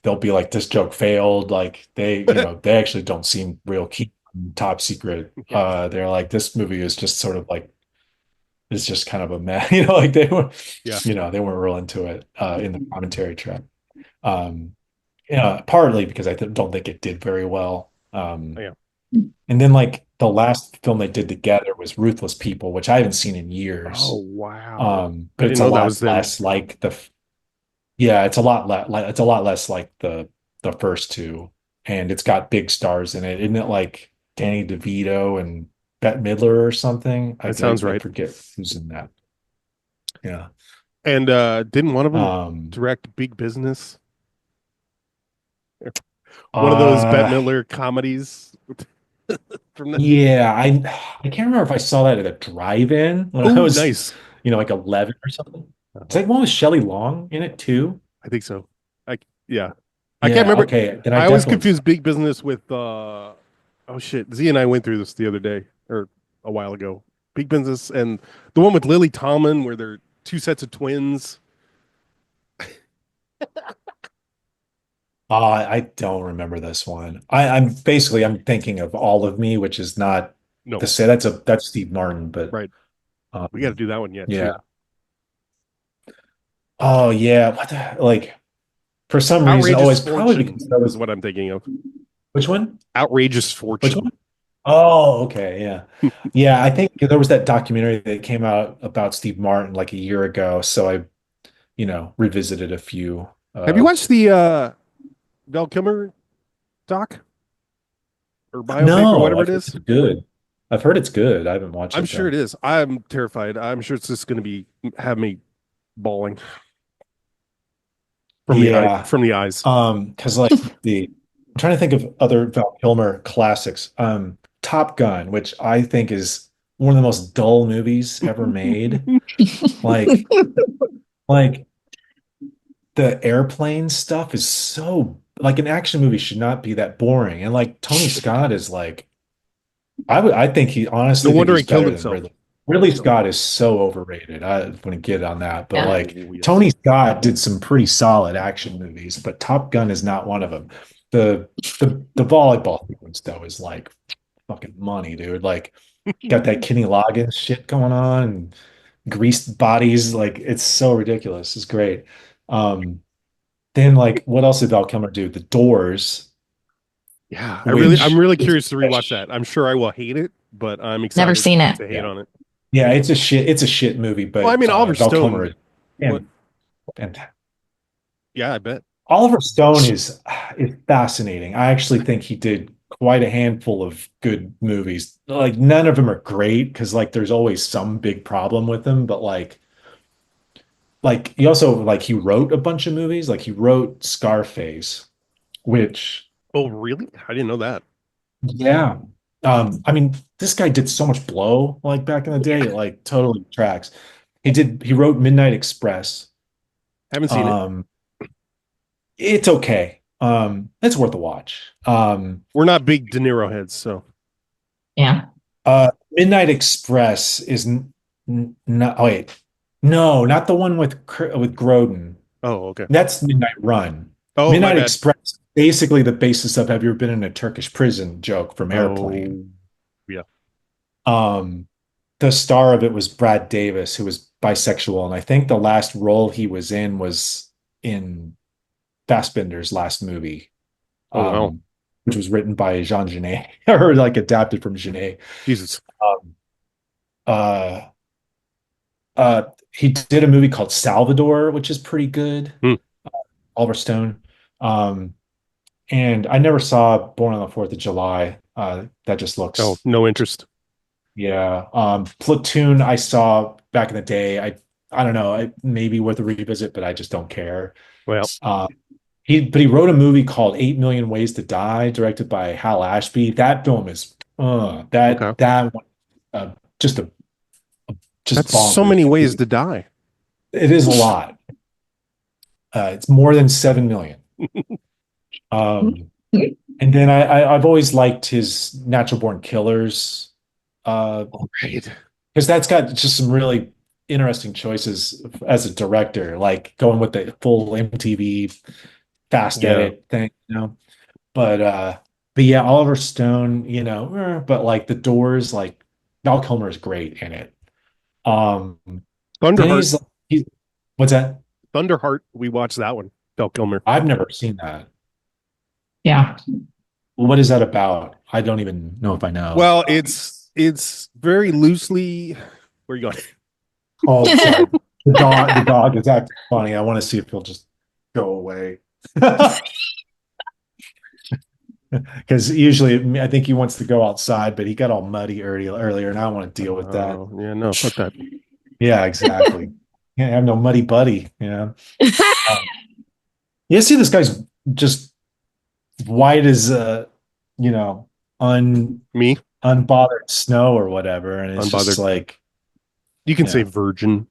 they'll be like this joke failed. Like they actually don't seem real keen on Top Secret. Yeah, They're like this movie is just sort of like it's just kind of a mess. Like yeah, they weren't real into it in the commentary track. Um, yeah, partly because don't think it did very well. yeah. And then like the last film they did together was Ruthless People, which I haven't seen in Oh years. wow, I But didn't it's a know that lot was them. less like yeah, it's a lot it's a lot less like the first two, and it's got big stars in it. Isn't it like Danny DeVito and Bette Midler or something? That sounds I right. forget who's in that. Yeah. And didn't one of them Um, direct Big Business? One of those Bette uh, Midler comedies from the. yeah, I can't remember if I saw that at a drive-in when I Oh, was, nice. like 11 or something. It's like one with Shelley Long in it too. I think so. I yeah. I can't Yeah, remember. okay. Then I I always definitely confuse Big Business with oh shit. Z and I went through this the other day or a while ago. Big Business and the one with Lily Tomlin where they're two sets of twins. I don't remember this one. I'm thinking of All of Me, which is not No, that's Steve Martin, but right. We got to um, do that one yet yeah. too. Oh yeah, like for some reason, Outrageous it's probably Fortune because that is was what I'm thinking of. which one? Outrageous Which Fortune. one? Oh, okay, yeah. Yeah, I think there was that documentary that came out about Steve Martin like a year ago, so I, revisited a few. Have you watched the Val Kilmer doc or biopic or No, whatever I've it heard is? it's good. I've heard it's good. I haven't watched I'm it sure though. it is. I'm terrified. I'm sure it's just going to be have me bawling Yeah. from the eyes. Because like I'm trying to think of other Val Kilmer classics. Top Gun, which I think is one of the most dull movies ever made. Like, like the airplane stuff is so like an action movie should not be that boring. And like Tony Scott is like, I think he No honestly think wonder he he's killed better than himself. Ridley. Ridley Scott is so overrated. I wouldn't get on that, but Yeah. like Oh, yes. Tony Scott did some pretty solid action movies, but Top Gun is not one of them. The the volleyball sequence though is like fucking money, dude. Like got that Kenny Loggins shit going on and greased bodies. Like it's so ridiculous. It's great. Um, then like what else did Val Kilmer do? The Doors, Yeah, I'm which really is curious to rewatch that. I'm sure I will hate it, but I'm Never excited seen it. to hate yeah. on it. Yeah, it's a shit movie, Well, I but mean Oliver Val Kilmer Stone. is What? and Yeah, I bet. Oliver Stone is fascinating. I actually think he did quite a handful of good movies. Like none of them are great because like there's always some big problem with them, but like he also like he wrote a bunch of movies. Like he wrote Scarface, which Oh, really? I didn't know that. Yeah. I mean, this guy did so much blow like back in the day, it like totally tracks. He wrote Midnight Express. Haven't seen it. Um, it's okay. It's worth a watch. We're not big De Niro heads, so Yeah. Midnight Express is not. Oh, wait, no, not the one with Grodin. oh, okay. That's Midnight Run. Oh, my Midnight bad. Express, basically the basis of "Have you ever been in a Turkish prison?" joke from Airplane. Oh, yeah. The star of it was Brad Davis, who was bisexual, and I think the last role he was in was in Fassbinder's last movie, Oh, wow. which was written by Jean Genet or like adapted from Genet. Jesus. Um, uh, he did a movie called Salvador, which is pretty good. Oliver Stone. And I never saw Born on the 4th of July. That just looks. Oh, no interest. Yeah. Platoon, I saw back in the day. I don't know, maybe worth a revisit, but I just don't care. Well, he wrote a movie called 8 Million Ways to Die, directed by Hal Ashby. That film is that one just that's bonkers. so many ways to die. It is a lot. It's more than 7 million. And then I've always liked his Natural Born Killers. Right. Because that's got just some really interesting choices as a director, like going with the full MTV fast edit thing, But yeah, Oliver Stone, but like The Doors, like Val Kilmer is great in it. Thunderheart. What's that? Thunderheart. We watched that one. Val Kilmer. I've never seen that. Yeah. What is that about? I don't even know if I know. Well, it's very loosely. Where are you going? Oh, sorry. The dog is acting funny. I want to see if he'll just go away. Because usually I think he wants to go outside, but he got all muddy earlier, and I don't want to deal with that. Yeah, no, fuck that. Yeah, exactly. Can't have no muddy buddy, You see, this guy's just white as unbothered snow or whatever, and it's just like you can say virgin.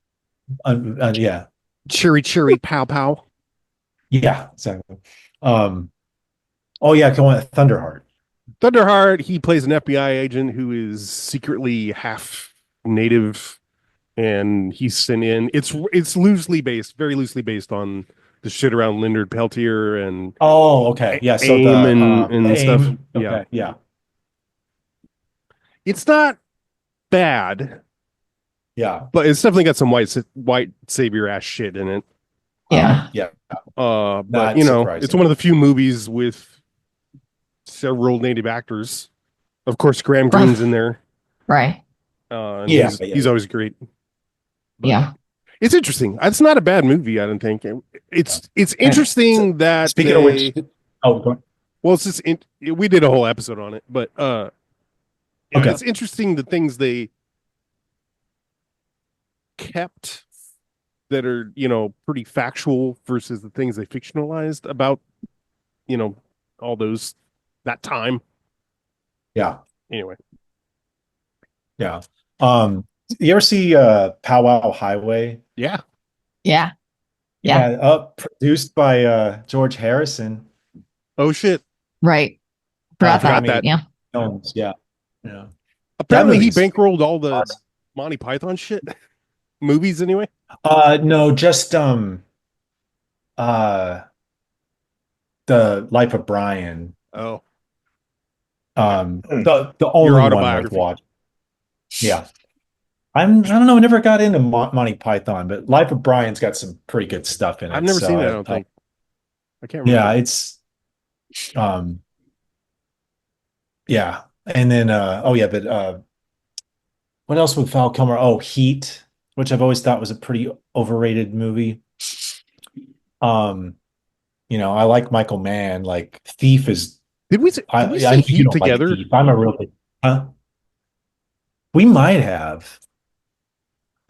Yeah, cherry, pow pow. Yeah, exactly. Oh yeah, come on, Thunderheart. Thunderheart. He plays an FBI agent who is secretly half native, and he's sent in. It's loosely based, very loosely based on the shit around Leonard Peltier and okay, yeah, so AIM and stuff. Okay, yeah. It's not bad. Yeah, but it's definitely got some white savior ass shit in it. Yeah, yeah. But Not it's surprising. one of the few movies with several native actors. Of course, Graham Greene's in there. Right. And he's always great. But yeah. It's interesting. It's not a bad movie, I don't think. It's interesting that speaking of which, well, it's just we did a whole episode on it, but it's interesting the things they kept that are pretty factual versus the things they fictionalized about all that time. Yeah. Anyway. Yeah. You ever see Powwow Highway? Yeah. Yeah. Produced by George Harrison. Oh shit. Right. Forgot that. Yeah. Films. Yeah. Apparently he bankrolled all the Monty Python shit. Movies anyway. No, just the Life of Brian. Oh. The only Your one autobiography. worth watching. Yeah. I don't know, I never got into Monty Python, but Life of Brian's got some pretty good stuff in it. I've never seen that, I don't think. I can't remember. Yeah, it's yeah. And then what else with Val Kilmer? Oh, Heat, which I've always thought was a pretty overrated movie. I like Michael Mann. Like Thief is. Did we see Heat together? Thief. I'm a real big. We might have.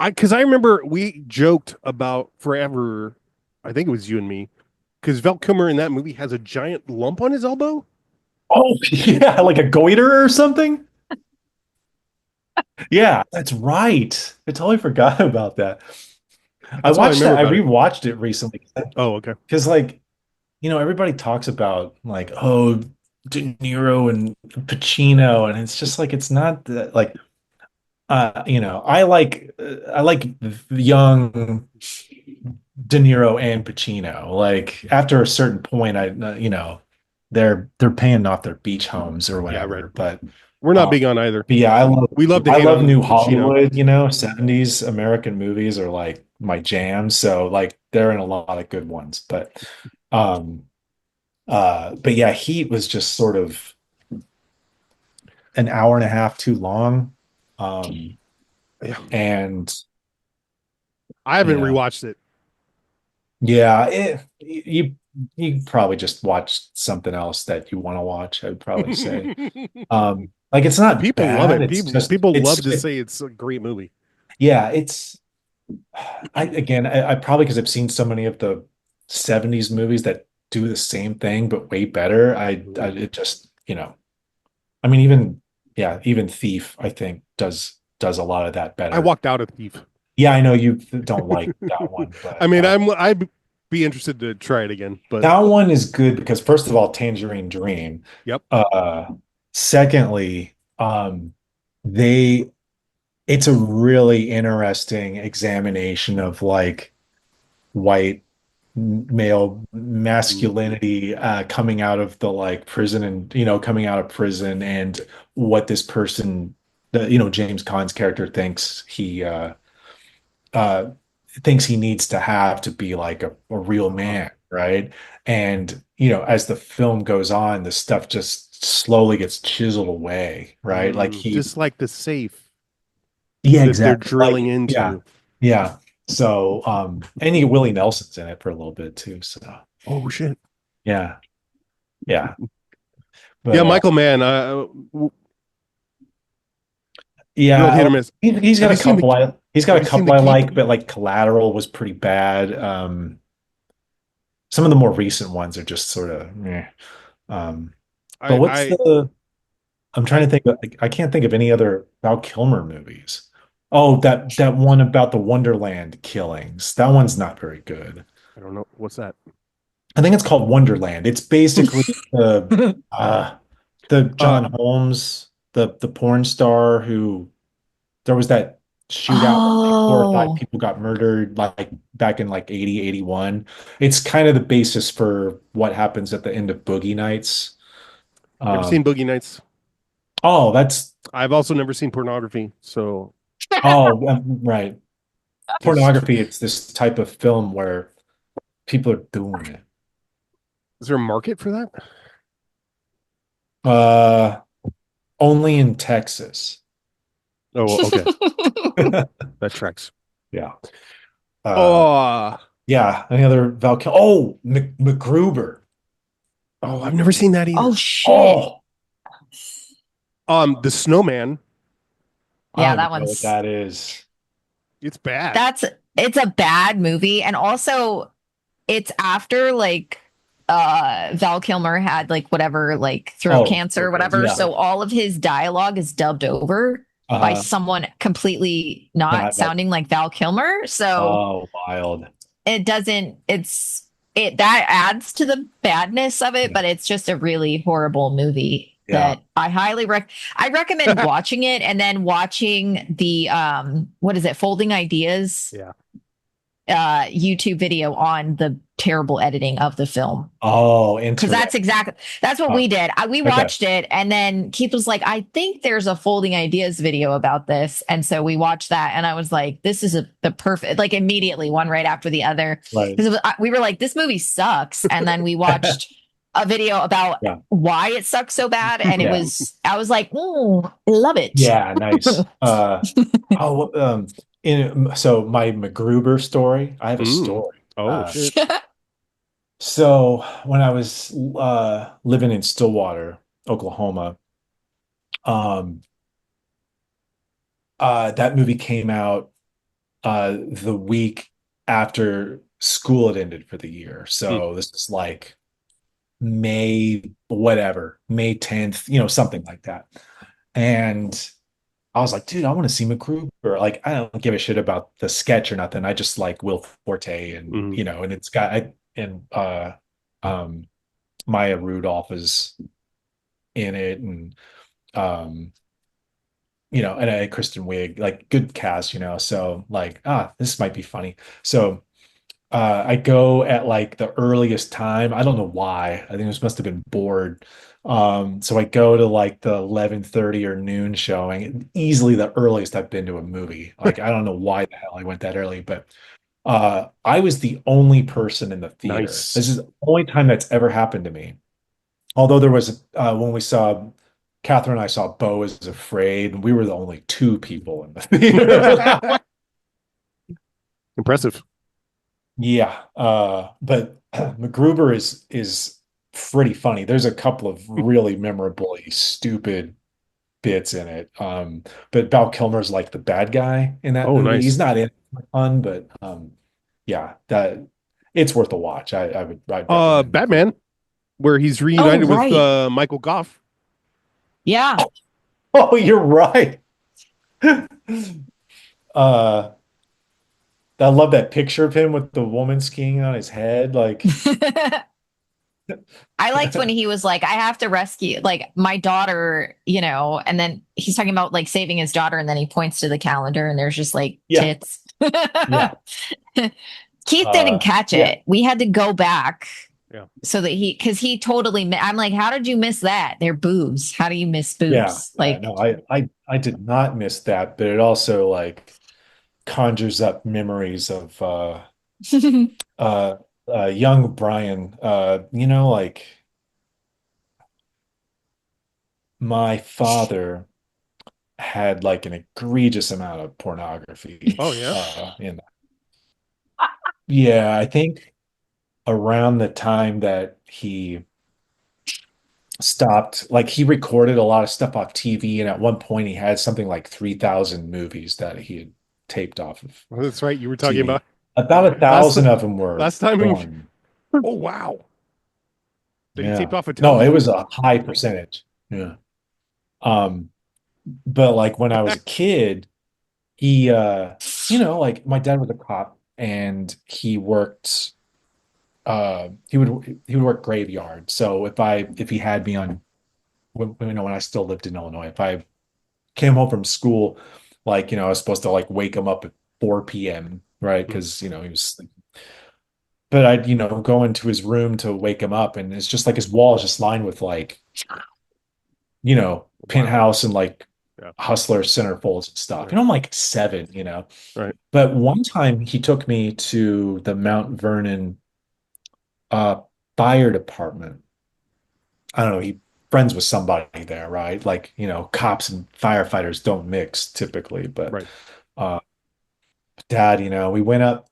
Because I remember we joked about forever. I think it was you and me, because Val Kilmer in that movie has a giant lump on his elbow. Oh, yeah, like a goiter or something. Yeah, that's right. I totally forgot about that. I That's all I watched remember that. I about it. rewatched it recently Oh, okay. because, like, everybody talks about like, oh, De Niro and Pacino, and it's just like it's not that like, I like young De Niro and Pacino. Like after a certain point, they're paying off their beach homes or Yeah, right. whatever. But We're not um, big on either. but yeah, We love to I hate love on New Pacino. Hollywood. 70s American movies are like my jam. So like they're in a lot of good ones. Um, but yeah, Heat was just sort of an hour and a half too long. Um, Yeah. and I you haven't know, rewatched it. yeah, you probably just watched something else that you want to watch, I'd probably say. Like it's not People love bad. it. It's just People love to say it's a great movie. yeah, it's I probably because I've seen so many of the 70s movies that do the same thing but way better. It just, I mean even Thief I think does a lot of that I better. walked out of Thief. Yeah, I know you don't like that one, I but mean, I'd be interested to try it again, but that one is good because first of all, Tangerine Dream. yep. Secondly, they it's a really interesting examination of like white male masculinity coming out of the like prison and coming out of prison and what this person James Caan's character uh thinks he needs to have to be like a real man, right? And as the film goes on, the stuff just slowly gets chiseled away, right? Like Just like the safe yeah, that they're exactly. drilling Like yeah, into. yeah. So and Willie Nelson's in it for a little bit too. So Oh shit. yeah, yeah. Yeah, But Michael Mann. Real hit yeah, or miss. he's got Have you a seen the couple he's got Have a you seen couple the I Keep? like, but like Collateral was pretty bad. Some of the more recent ones are just sort of meh. But what's I the I'm trying I to think of, I can't think of any other Val Kilmer movies. Oh, that one about the Wonderland killings. That one's not very good. I don't know what's that. I think it's called Wonderland. It's basically the Uh John Holmes, the porn star who there was that shootout where like four or five Oh, people got murdered like back in like 80, 81. It's kind of the basis for what happens at the end of Boogie Nights. Never Um, seen Boogie Nights. oh, that's I've also never seen pornography. So right. is Pornography, it's this type of film where people are doing it. there a market for that? Uh, only in Texas. Oh, okay. That tracks. Yeah. Uh, Oh, yeah. Any other Val Kilmer? Oh, MacGruber. I've never seen that oh either. shit. Oh, The Snowman. I Yeah, don't that even know what one's that is. It's bad. it's a bad movie. And also it's after like Val Kilmer had like whatever, like throat Oh, cancer or Okay. whatever. yeah. So all of his dialogue is dubbed over by Uh, someone completely not not that. sounding like Val Kilmer. So Oh, wild. it doesn't it that adds to the badness of it, Yeah. but it's just a really horrible movie Yeah. that I recommend watching it and then watching the what is it, Folding Ideas Yeah. YouTube video on the terrible editing of the film. Oh, Because interesting. that's what we did. We Okay. watched it, and then Keith was like, "I think there's a Folding Ideas video about this," and so we watched that, and I was like, "This is the perfect," like immediately one right after the other. Right. Because we were like, "This movie sucks," and then we watched a video about Yeah. why it sucks so bad, and Yeah. I was like, love it." Yeah, nice. So my MacGruber story, I have a story. Oh shit. So when I was living in Stillwater, Oklahoma, um, that movie came out the week after school had ended for the year. So this is like May whatever, May 10th, something like that. And I was like, dude, I want to see MacGruber. Like, I don't give a shit about the sketch or nothing. I just like Will Forte and and it's got um Maya Rudolph is in it, and um and Kristen Wiig, like good cast, so like, this might be funny. So I go at like the earliest time. I don't know why. I think this must have been bored. So I go to like the 11:30 or noon showing, easily the earliest I've been to a movie. Like, I don't know why the hell I went that early, but I was the only person in the theater. Nice. This is the only time that's ever happened to me. Although there was when we saw Catherine and I saw Beau is Afraid, and we were the only two people in the theater. Impressive. Yeah, but MacGruber is pretty funny. There's a couple of really memorably stupid bits in it. But Val Kilmer's like the bad guy in that Oh, movie. He's nice. not in it for fun, but yeah, that it's worth a watch. I'd recommend it. Batman, where he's Oh, reunited with right. Michael Goff. Yeah. Oh, you're right. Uh, I love that picture of him with the woman skiing on his head. Like, I liked when he was like, I have to rescue like my daughter, and then he's talking about like saving his daughter, and then he points to the calendar and there's just like yeah, tits. yeah, Keith didn't catch yeah. it. We had to go back Yeah. so that because he totally, I'm like, how did you miss that? They're boobs. How do you miss boobs? Yeah, no, I did not miss that, but it also like conjures up memories of uh young Brian. Like my father had like an egregious amount of pornography Oh yeah. in yeah, I think around the time that he stopped, like he recorded a lot of stuff off TV, and at one point he had something like 3,000 movies that he had taped off of Well, that's right. You were talking TV. about About a last thousand of them were last time. porn. Oh wow. Did he Yeah. taped off a No, it television? was a high percentage. Yeah. Um, but like when I was a kid, he like my dad was a cop, and he worked he would work graveyard. So if he had me on when I still lived in Illinois, if I came home from school, like, I was supposed to like wake him up at 4 p.m., right? Because, he was sleeping. But I'd, go into his room to wake him up, and it's just like his wall is just lined with like, Penthouse and like Yeah. Hustler centerfolds and stuff. Right. And I'm like 7, Right. But one time he took me to the Mount Vernon uh fire department. I don't know, he friends with somebody there, right? Like, cops and firefighters don't mix typically, but Right. uh dad, we went up,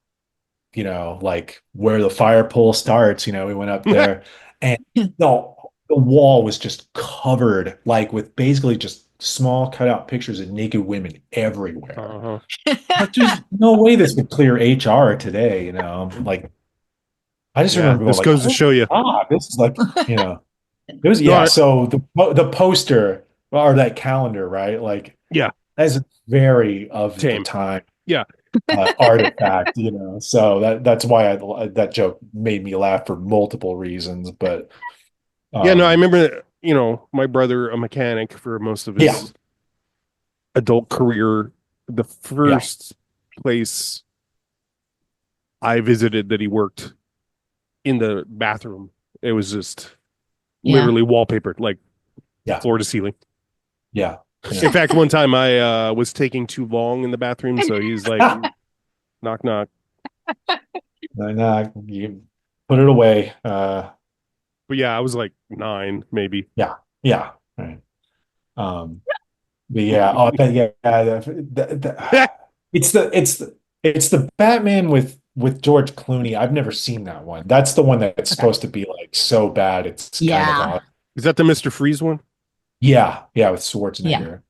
like where the fire pole starts, we went up there, and the wall was just covered like with basically just small cutout pictures of naked women everywhere. Uh-huh. But there's no way this would clear HR today, like I just Yeah. remember going This like, goes to oh, show you. this is like, it was, No, yeah. So the poster or that calendar, right? Like, yeah. that's very of the Tame. time Yeah. artifact, So that's why that joke made me laugh for multiple reasons. But Yeah, no, I remember, my brother, a mechanic for most of his yeah, adult career. The yeah, first place I visited that he worked in the bathroom, it was just Yeah. literally wallpapered, like yeah, floor to ceiling. yeah. In fact, one time I was taking too long in the bathroom, so he's like, knock, knock. No, you put it away. But yeah, I was like 9, maybe. Yeah, yeah. Right. But yeah, oh, but yeah, it's the Batman with George Clooney. I've never seen that one. That's the one that's supposed to be like so bad it's kind of Yeah. awesome. Is that the Mr. Freeze one? Yeah, with Schwarzenegger.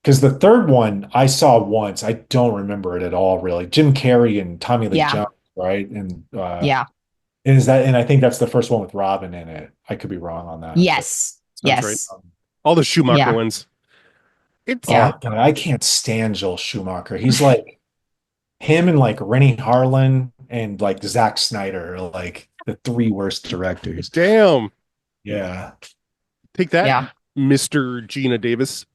Because the third one I saw once, I don't remember it at all, really. Jim Carrey and Tommy Lee Yeah. Jones, right? And Yeah. And I think that's the first one with Robin in it. I could be wrong on that. Yes. Sounds right. Yes. All the Schumacher Yeah. ones. It's Oh God, I can't stand Joel Schumacher. He's like him and like Rennie Harlan and like Zack Snyder are like the three worst directors. damn. Yeah. Take that, Yeah. Mr. Gina Davis.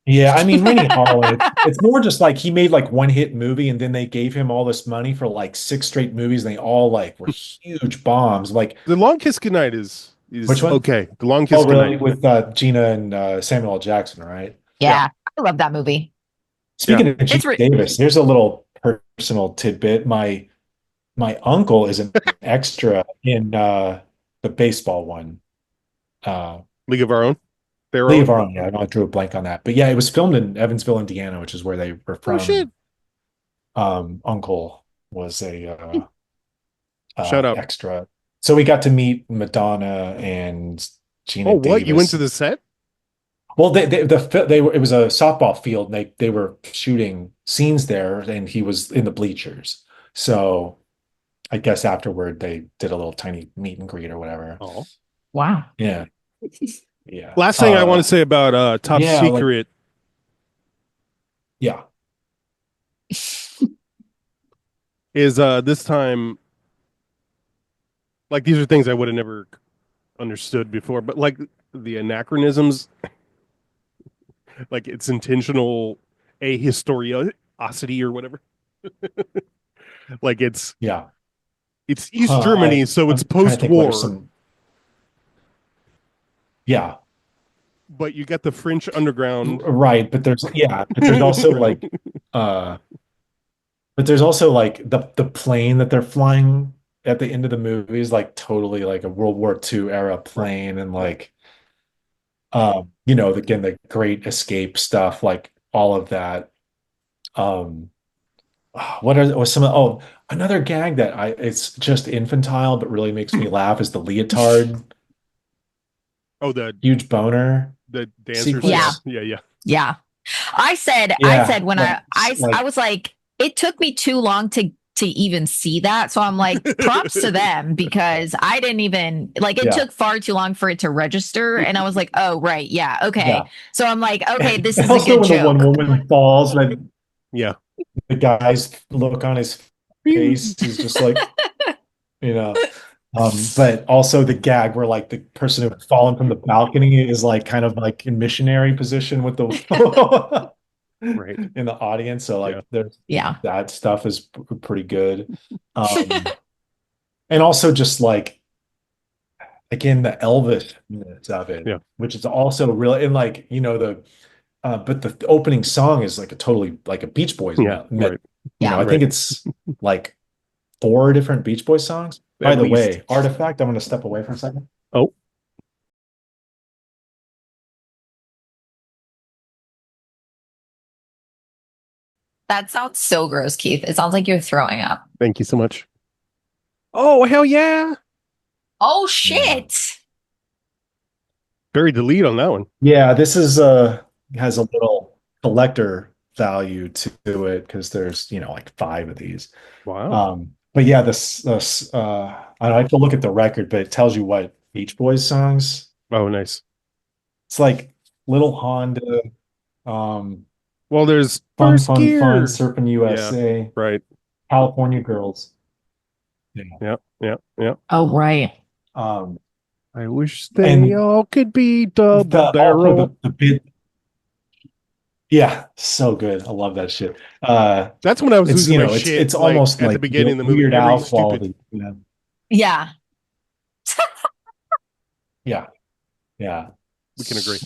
Yeah, I mean Rennie Harlan, it's more just like he made like one hit movie and then they gave him all this money for like 6 straight movies and they all like were huge bombs. Like The Long Kiss Goodnight is which one? okay. The Long Kiss Oh, really? Goodnight. With Gina and Samuel L. Jackson, right? Yeah. I love that movie. Speaking Yeah. of Gina Davis, here's a little personal tidbit. My uncle is an extra in the baseball one. League of Our Own. League of Our Own, yeah, I drew a blank on that. But yeah, it was filmed in Evansville, Indiana, which is where they were from. Oh shit. Uncle was a Shout out. extra. So we got to meet Madonna and Gina Oh, what? Davis. You went to the set? Well, they were, it was a softball field, and they were shooting scenes there, and he was in the bleachers. So I guess afterward they did a little tiny meet and greet or whatever. Oh, wow. Yeah, yeah. Last thing I want to say about Top yeah, Secret. Yeah. Is this time, like, these are things I would have never understood before, but like the anachronisms, like it's intentional ahistoriosity or whatever. Like it's East Germany, so it's post-war. Yeah. But you get the French underground. Right, but there's also like but there's also like the plane that they're flying at the end of the movie is like totally like a World War II era plane and like again the Great Escape stuff, like all of that. Another gag that it's just infantile but really makes me laugh is the leotard. Oh, the huge boner. The dancers. sequence. Yeah. I said when I was like, it took me too long to even see that. So I'm like, props to them because I didn't even it took far too long for it to register. And I was like, oh, right. Yeah. Okay. Yeah. So I'm like, okay, this is Also, a good when joke. the one woman falls, like yeah, the guy's look on his face is just like, but also the gag where like the person who had fallen from the balcony is like kind of like in missionary position with the right in the audience. So like there's that stuff is pretty good. And also just like again the Elvis minutes of it, which is also really and like but the opening song is like a totally like a Beach Boys. I think it's like 4 different Beach Boys songs. By the way, Artifact, I'm going to step away for a second. Oh. That sounds so gross, Keith. It sounds like you're throwing up. Thank you so much. Oh, hell yeah. Oh, shit. Buried the lead on that one. Yeah, this is has a little collector value to it because there's like 5 of these. Wow. But yeah, I have to look at the record, but it tells you what Beach Boys songs. Oh, nice. It's like Little Honda. Well, there's Fun, First Fun, Gear. Fun, Surfing USA. Yeah, right. California Girls. Yeah. Oh, right. I wish they all could be double barrel. The bit. Yeah, so good. I love that shit. That's when I was losing my shit. It's almost at like the beginning of the movie. Weird Al quality. Yeah. Yeah. We can agree.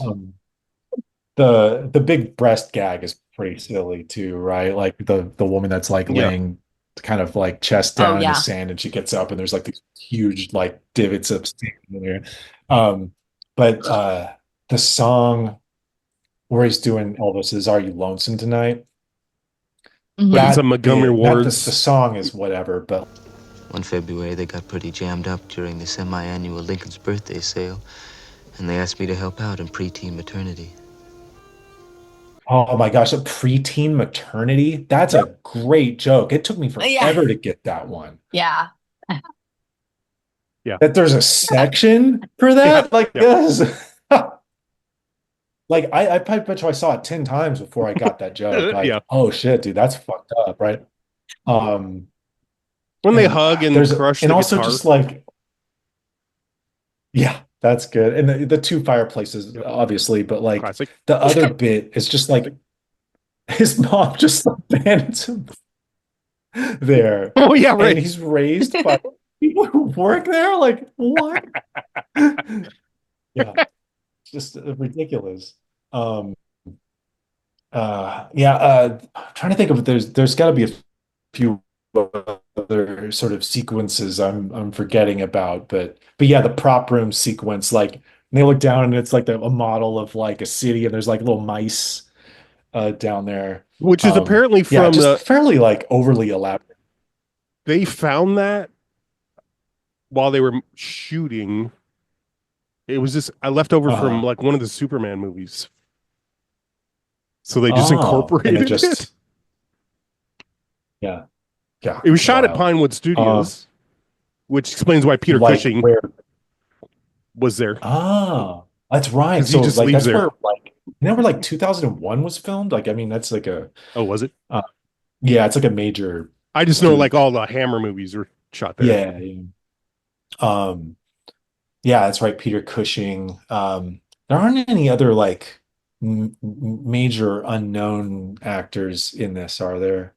The big breast gag is pretty silly too, right? Like the woman that's like laying kind of like chest down in the sand and she gets up and there's like these huge like divots of sand in there. But the song where he's doing Elvis is "Are You Lonesome Tonight?" It's a Montgomery Ward's. The song is whatever, but one February they got pretty jammed up during the semi-annual Lincoln's birthday sale, and they asked me to help out in preteen maternity. Oh my gosh, a preteen maternity? That's a great joke. It took me forever to get that one. Yeah. Yeah. That there's a section for that? Like, yes. Like, I bet you I saw it 10 times before I got that joke. Like, Yeah. oh shit, dude, that's fucked up, right? When they hug and crush and the also guitar. just like, yeah, that's good. And the two fireplaces, obviously, but like Classic. the other bit is just like his mom just abandons him there. Oh yeah, right. And he's raised by people who work there. Like, what? Yeah, it's just ridiculous. I'm trying to think of there's got to be a few other sort of sequences I'm forgetting about, but yeah, the prop room sequence, like they look down and it's like a model of like a city, and there's like little mice down there, which is apparently from just fairly like overly elaborate. They found that while they were shooting. It was just I left over from like one of the Superman movies. So they just incorporated and it. Yeah. It was shot at Pinewood Studios, which explains why Peter like Cushing was there. That's right. He So just like leaves that's there. where like 2001 was filmed. Like, I mean, that's like a was it? Yeah, it's like a major. I just know like all the Hammer movies were shot there. Yeah, that's right. Peter Cushing. There aren't any other like major unknown actors in this, are there?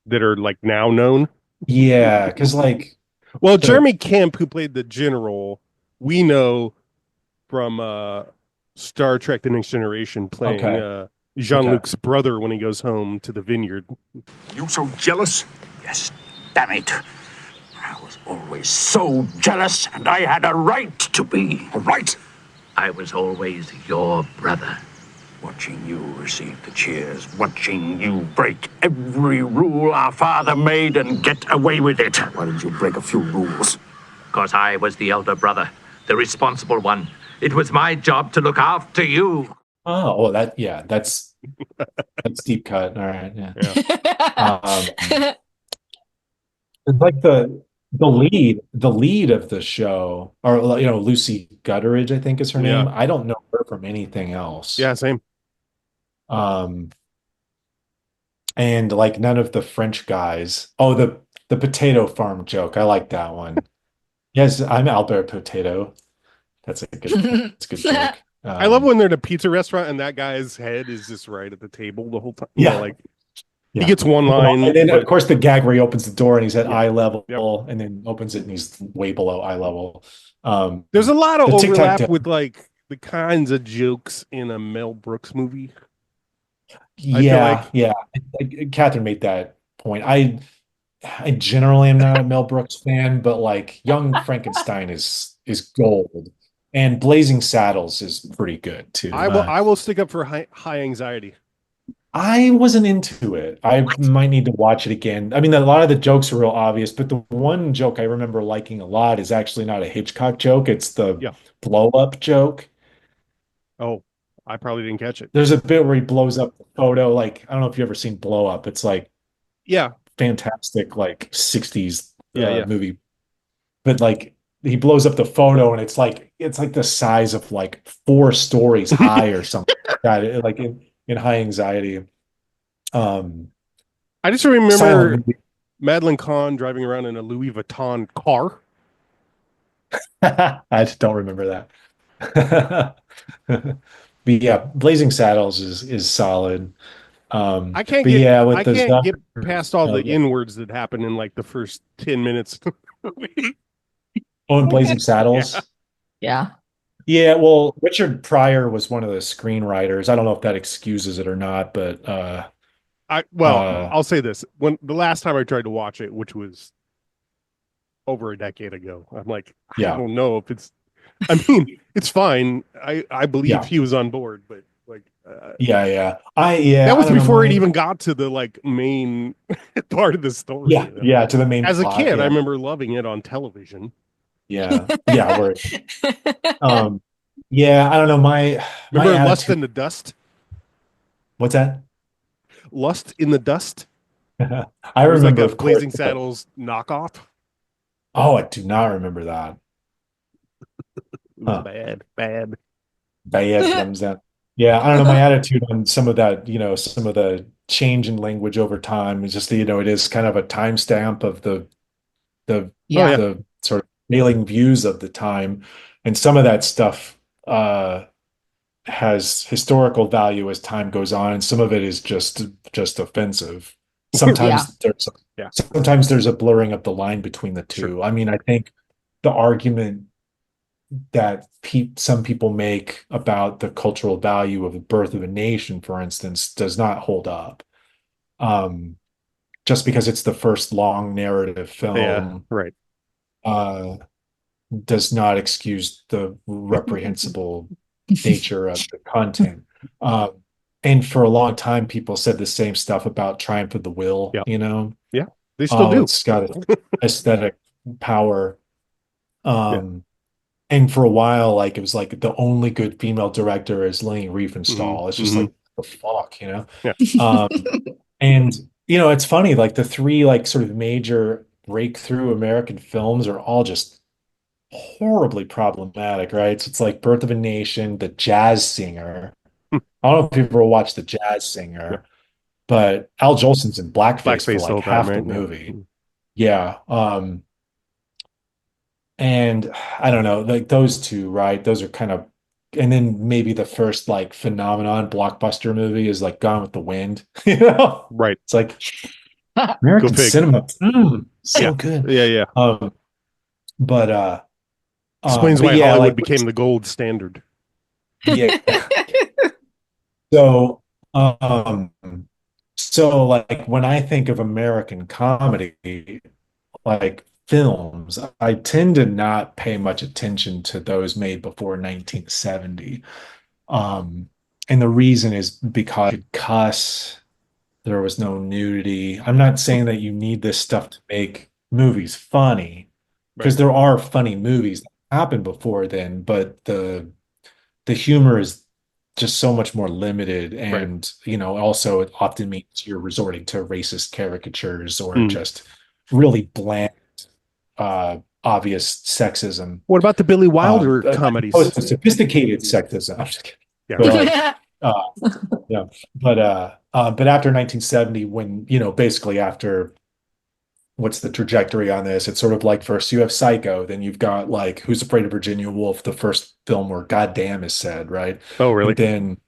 That are like now known? Yeah, because like, well, Jeremy Kemp, who played the general, we know from Star Trek: The Next Generation, playing Jean-Luc's brother when he goes home to the vineyard. You so jealous? Yes, damn it. I was always so jealous, and I had a right to be. A right? I was always your brother. Watching you receive the cheers, watching you break every rule our father made and get away with it. Why did you break a few rules? Because I was the elder brother, the responsible one. It was my job to look after you. Oh, well, that's deep cut. All right, yeah. It's like the lead of the show, or Lucy Gutteridge, I think is her name. I don't know her from anything else. Yeah, same. And like none of the French guys. Oh, the potato farm joke. I like that one. Yes, I'm Albert Potato. That's a good joke. I love when they're at a pizza restaurant and that guy's head is just right at the table the whole time. He gets one line. And then of course the gag where he opens the door and he's at eye level, and then opens it and he's way below eye level. There's a lot of overlap with like the kinds of jokes in a Mel Brooks movie. Yeah. Catherine made that point. I generally am not a Mel Brooks fan, but like Young Frankenstein is gold, and Blazing Saddles is pretty good too. I will stick up for high anxiety. I wasn't into it. I might need to watch it again. I mean, a lot of the jokes are real obvious, but the one joke I remember liking a lot is actually not a Hitchcock joke. It's the blow up joke. Oh, I probably didn't catch it. There's a bit where he blows up the photo. Like, I don't know if you've ever seen Blow Up. It's like, fantastic, like 60s movie. But like, he blows up the photo and it's like the size of like 4 stories high or something like that. Like in high anxiety. I just remember Madeline Kahn driving around in a Louis Vuitton car. I just don't remember that. But yeah, Blazing Saddles is solid. I can't get past all the N-words that happen in like the first 10 minutes. Oh, in Blazing Saddles? Yeah. Yeah, well, Richard Pryor was one of the screenwriters. I don't know if that excuses it or not, but I'll say this. When the last time I tried to watch it, which was over a decade ago, I'm like, I don't know if it's I mean, it's fine. I believe he was on board, but like that was before it even got to the like main part of the story. Yeah, to the main As plot, a kid, I remember loving it on television. Word. I don't know. My remember attitude... Lust in the Dust? What's that? Lust in the Dust? I remember like a Blazing Saddles knockoff. Oh, I do not remember that. It was Huh. bad. Bad thumbs down. Yeah, I don't know. My attitude on some of that, some of the change in language over time is just that, it is kind of a timestamp of the Oh yeah. the sort of prevailing views of the time, and some of that stuff has historical value as time goes on, and some of it is just offensive. Yeah. Sometimes there's a blurring of the line between the two. Sure. I mean, I think the argument that some people make about the cultural value of the birth of a nation, for instance, does not hold up. Just because it's the first long narrative Yeah, film, right. uh, does not excuse the reprehensible nature of the content. And for a long time, people said the same stuff about Triumph of the Will, Yeah. Yeah. They still Oh, do. it's got aesthetic power. Yeah. And for a while, like it was like the only good female director is Leni Riefenstahl. It's just like the fuck. Yeah. And it's funny, like the three like sort of major breakthrough American films are all just horribly problematic, right? So it's like Birth of a Nation, The Jazz Singer. I don't know if you've ever watched The Jazz Singer, but Al Jolson's in blackface for Blackface the like whole time, half the right? movie. Yeah. And I don't know, like those two, right? Those are kind of, and then maybe the first like phenomenon blockbuster movie is like Gone with the Wind, Right. It's like Go American fig. cinema, so Yeah. good. Yeah. But Explains but why yeah, Hollywood like became the gold standard. yeah. So, um, so like when I think of American comedy, like films, I tend to not pay much attention to those made before 1970. And the reason is because you could cuss, there was no nudity. I'm not saying that you need this stuff to make movies funny, because Right. there are funny movies that happened before then, but the humor is just so much more limited, Right. and also it often means you're resorting to racist caricatures or Mm. just really bland obvious sexism. What about the Billy Wilder As comedies? opposed to sophisticated sexism. I'm just kidding. Yeah. But like, yeah. But after 1970, when, basically after what's the trajectory on this? It's sort of like first you have Psycho, then you've got like Who's Afraid of Virginia Woolf, the first film where goddamn is said, right? Oh, really? And then,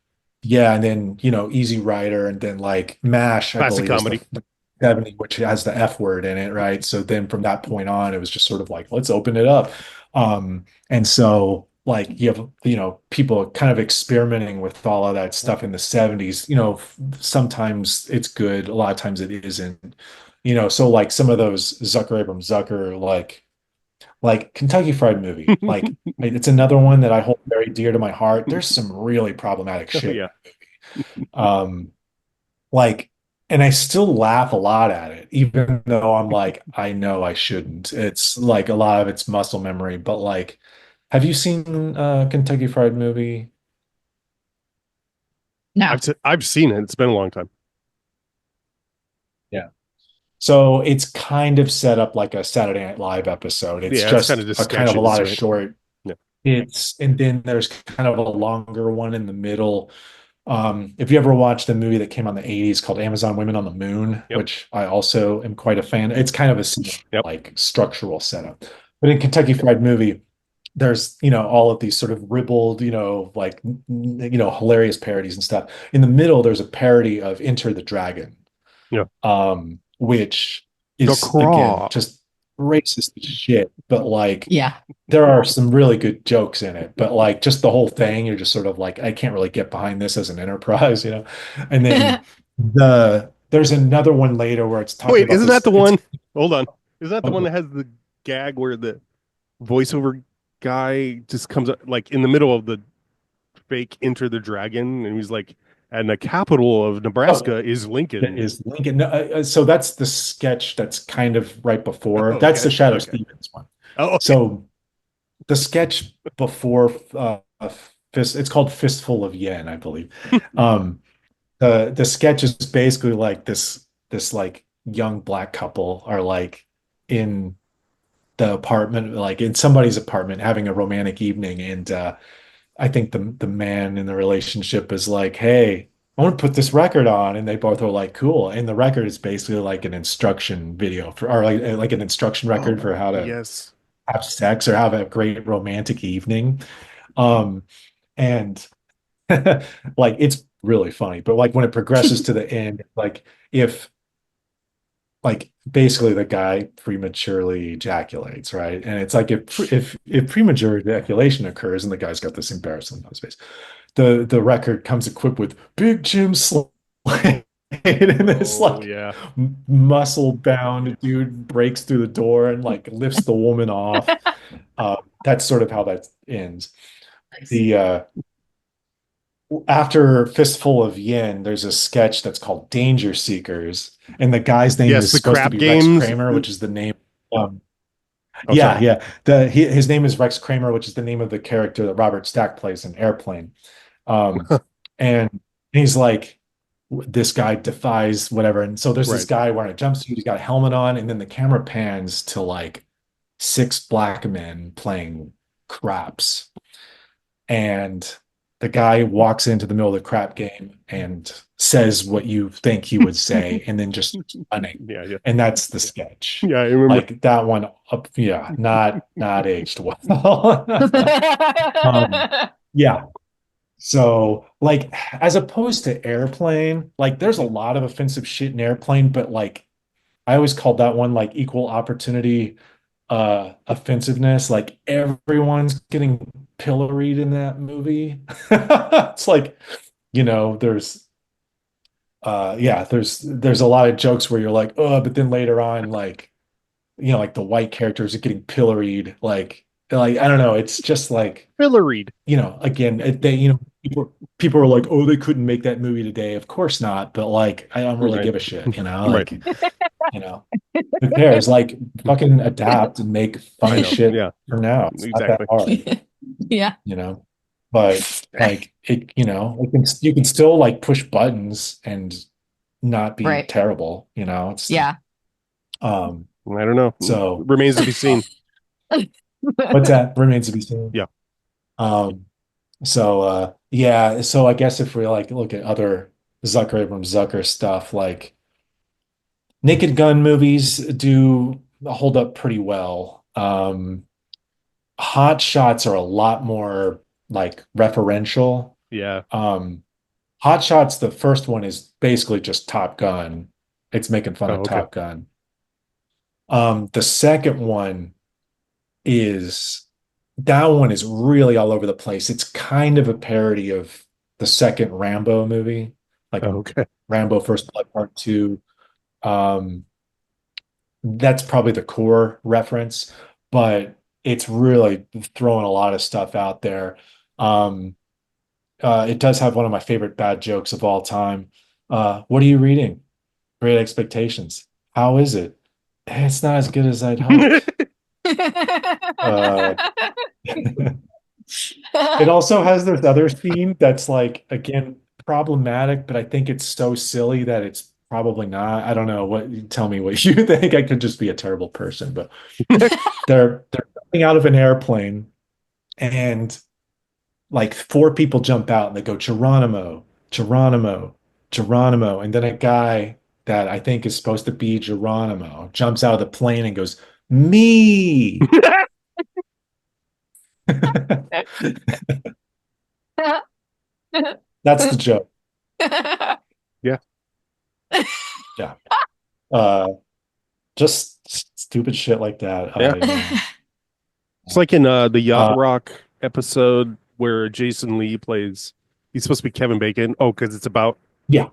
yeah, and then, Easy Rider, and then like MASH, I Classic believe, is comedy. the 70, which has the F word in it, right? So then from that point on, it was just sort of like, let's open it up. And so like you have, people kind of experimenting with all of that stuff in the 70s. Sometimes it's good, a lot of times it isn't. So like some of those Zucker Abrams Zucker, like Kentucky Fried Movie, like it's another one that I hold very dear to my heart. There's some really problematic Oh, shit. yeah. Like, and I still laugh a lot at it, even though I'm like, I know I shouldn't. It's like a lot of it's muscle memory, but like, have you seen Kentucky Fried Movie? No. I've seen it. It's been a long time. Yeah. So it's kind of set up like a Saturday Night Live episode. It's Yeah, it's just kind of just a kind of a sketches, lot of right? short. Yeah. And then there's kind of a longer one in the middle. If you ever watched the movie that came out in the 80s called Amazon Women on the Moon, Yep. which I also am quite a fan, it's kind of a similar, Yep. like structural setup. But in Kentucky Fried Movie, there's, all of these sort of ribald, like, hilarious parodies and stuff. In the middle, there's a parody of Enter the Dragon, Yeah. which The is again Craw. just racist as shit, but like Yeah. there are some really good jokes in it, but like just the whole thing, you're just sort of like, I can't really get behind this as an enterprise. And then there's another one later where it's talking Wait, about isn't this, that the it's- one? Hold on. Isn't that the Oh, one that has the gag where the voiceover guy just comes up like in the middle of the fake Enter the Dragon, and he's like, and the capital of Nebraska is Lincoln. is Lincoln? No, so that's the sketch that's kind of right before. Oh, That's okay, the Shadow okay. Stevens one. Oh, okay. So the sketch before it's called Fistful of Yen, I believe. The sketch is basically like this like young black couple are like in the apartment, like in somebody's apartment, having a romantic evening, and I think the man in the relationship is like, "Hey, I want to put this record on," and they both are like, "Cool." And the record is basically like an instruction video for, or like an instruction record for how to Yes. have sex or have a great romantic evening. Um, and like it's really funny, but like when it progresses to the end, like if like basically the guy prematurely ejaculates, right? And it's like if premature ejaculation occurs and the guy's got this embarrassing nose face, the record comes equipped with Big Jim Slade and this like yeah. muscle bound dude breaks through the door and like lifts the woman off. That's sort of how that ends. The After Fistful of Yin, there's a sketch that's called Danger Seekers, and the guy's name Yes, is the supposed to crap be Rex games. Kramer, which is the name. Oh, Yeah, sorry. yeah. His name is Rex Kramer, which is the name of the character that Robert Stack plays in Airplane. And he's like, this guy defies whatever. And so there's this Right. guy wearing a jumpsuit, he's got a helmet on, and then the camera pans to like six black men playing craps. And the guy walks into the middle of the crap game and says what you think he would say, and then just running. Yeah, yeah. And that's the sketch. Yeah, I remember. Like that one up, yeah, not aged well. Yeah. So, like, as opposed to Airplane, like, there's a lot of offensive shit in Airplane, but like, I always called that one like equal opportunity offensiveness. Like, everyone's getting pilloried in that movie. It's like, there's yeah, there's a lot of jokes where you're like, oh, but then later on, like, like the white characters are getting pilloried, like I don't know, it's just like Pilloried. Again, they, people are like, oh, they couldn't make that movie today. Of course not, but like, I don't really Right. give a shit, Right. like, who cares? Like, fucking adapt and make funny shit Yeah. for now. It's not Exactly. that hard, Yeah. But like you can still like push buttons and not be Right. terrible, it's Yeah. I don't know. So Remains to be seen. what's that? Remains to be seen. Yeah. Yeah, so I guess if we like look at other Zucker Abrams Zucker stuff, like Naked Gun movies do hold up pretty well. Hot Shots are a lot more like referential. Yeah. Hot Shots, the first one is basically just Top Gun. It's making fun of okay. Top Gun. The second one is that one is really all over the place. It's kind of a parody of the second Rambo movie, like okay. Rambo First Blood Part 2. That's probably the core reference, but it's really throwing a lot of stuff out there. It does have one of my favorite bad jokes of all time. What are you reading? Great Expectations. How is it? It's not as good as I'd hoped. It also has this other theme that's like, again, problematic, but I think it's so silly that it's probably not. I don't know. Tell me what you think. I could just be a terrible person, but they're jumping out of an airplane and like four people jump out and they go, Geronimo, Geronimo, Geronimo. And then a guy that I think is supposed to be Geronimo jumps out of the plane and goes, me. That's the joke. Yeah. Yeah. Just stupid shit like that. Yeah. It's like in the Yacht Rock episode where Jason Lee plays. He's supposed to be Kevin Bacon. Oh, because it's about the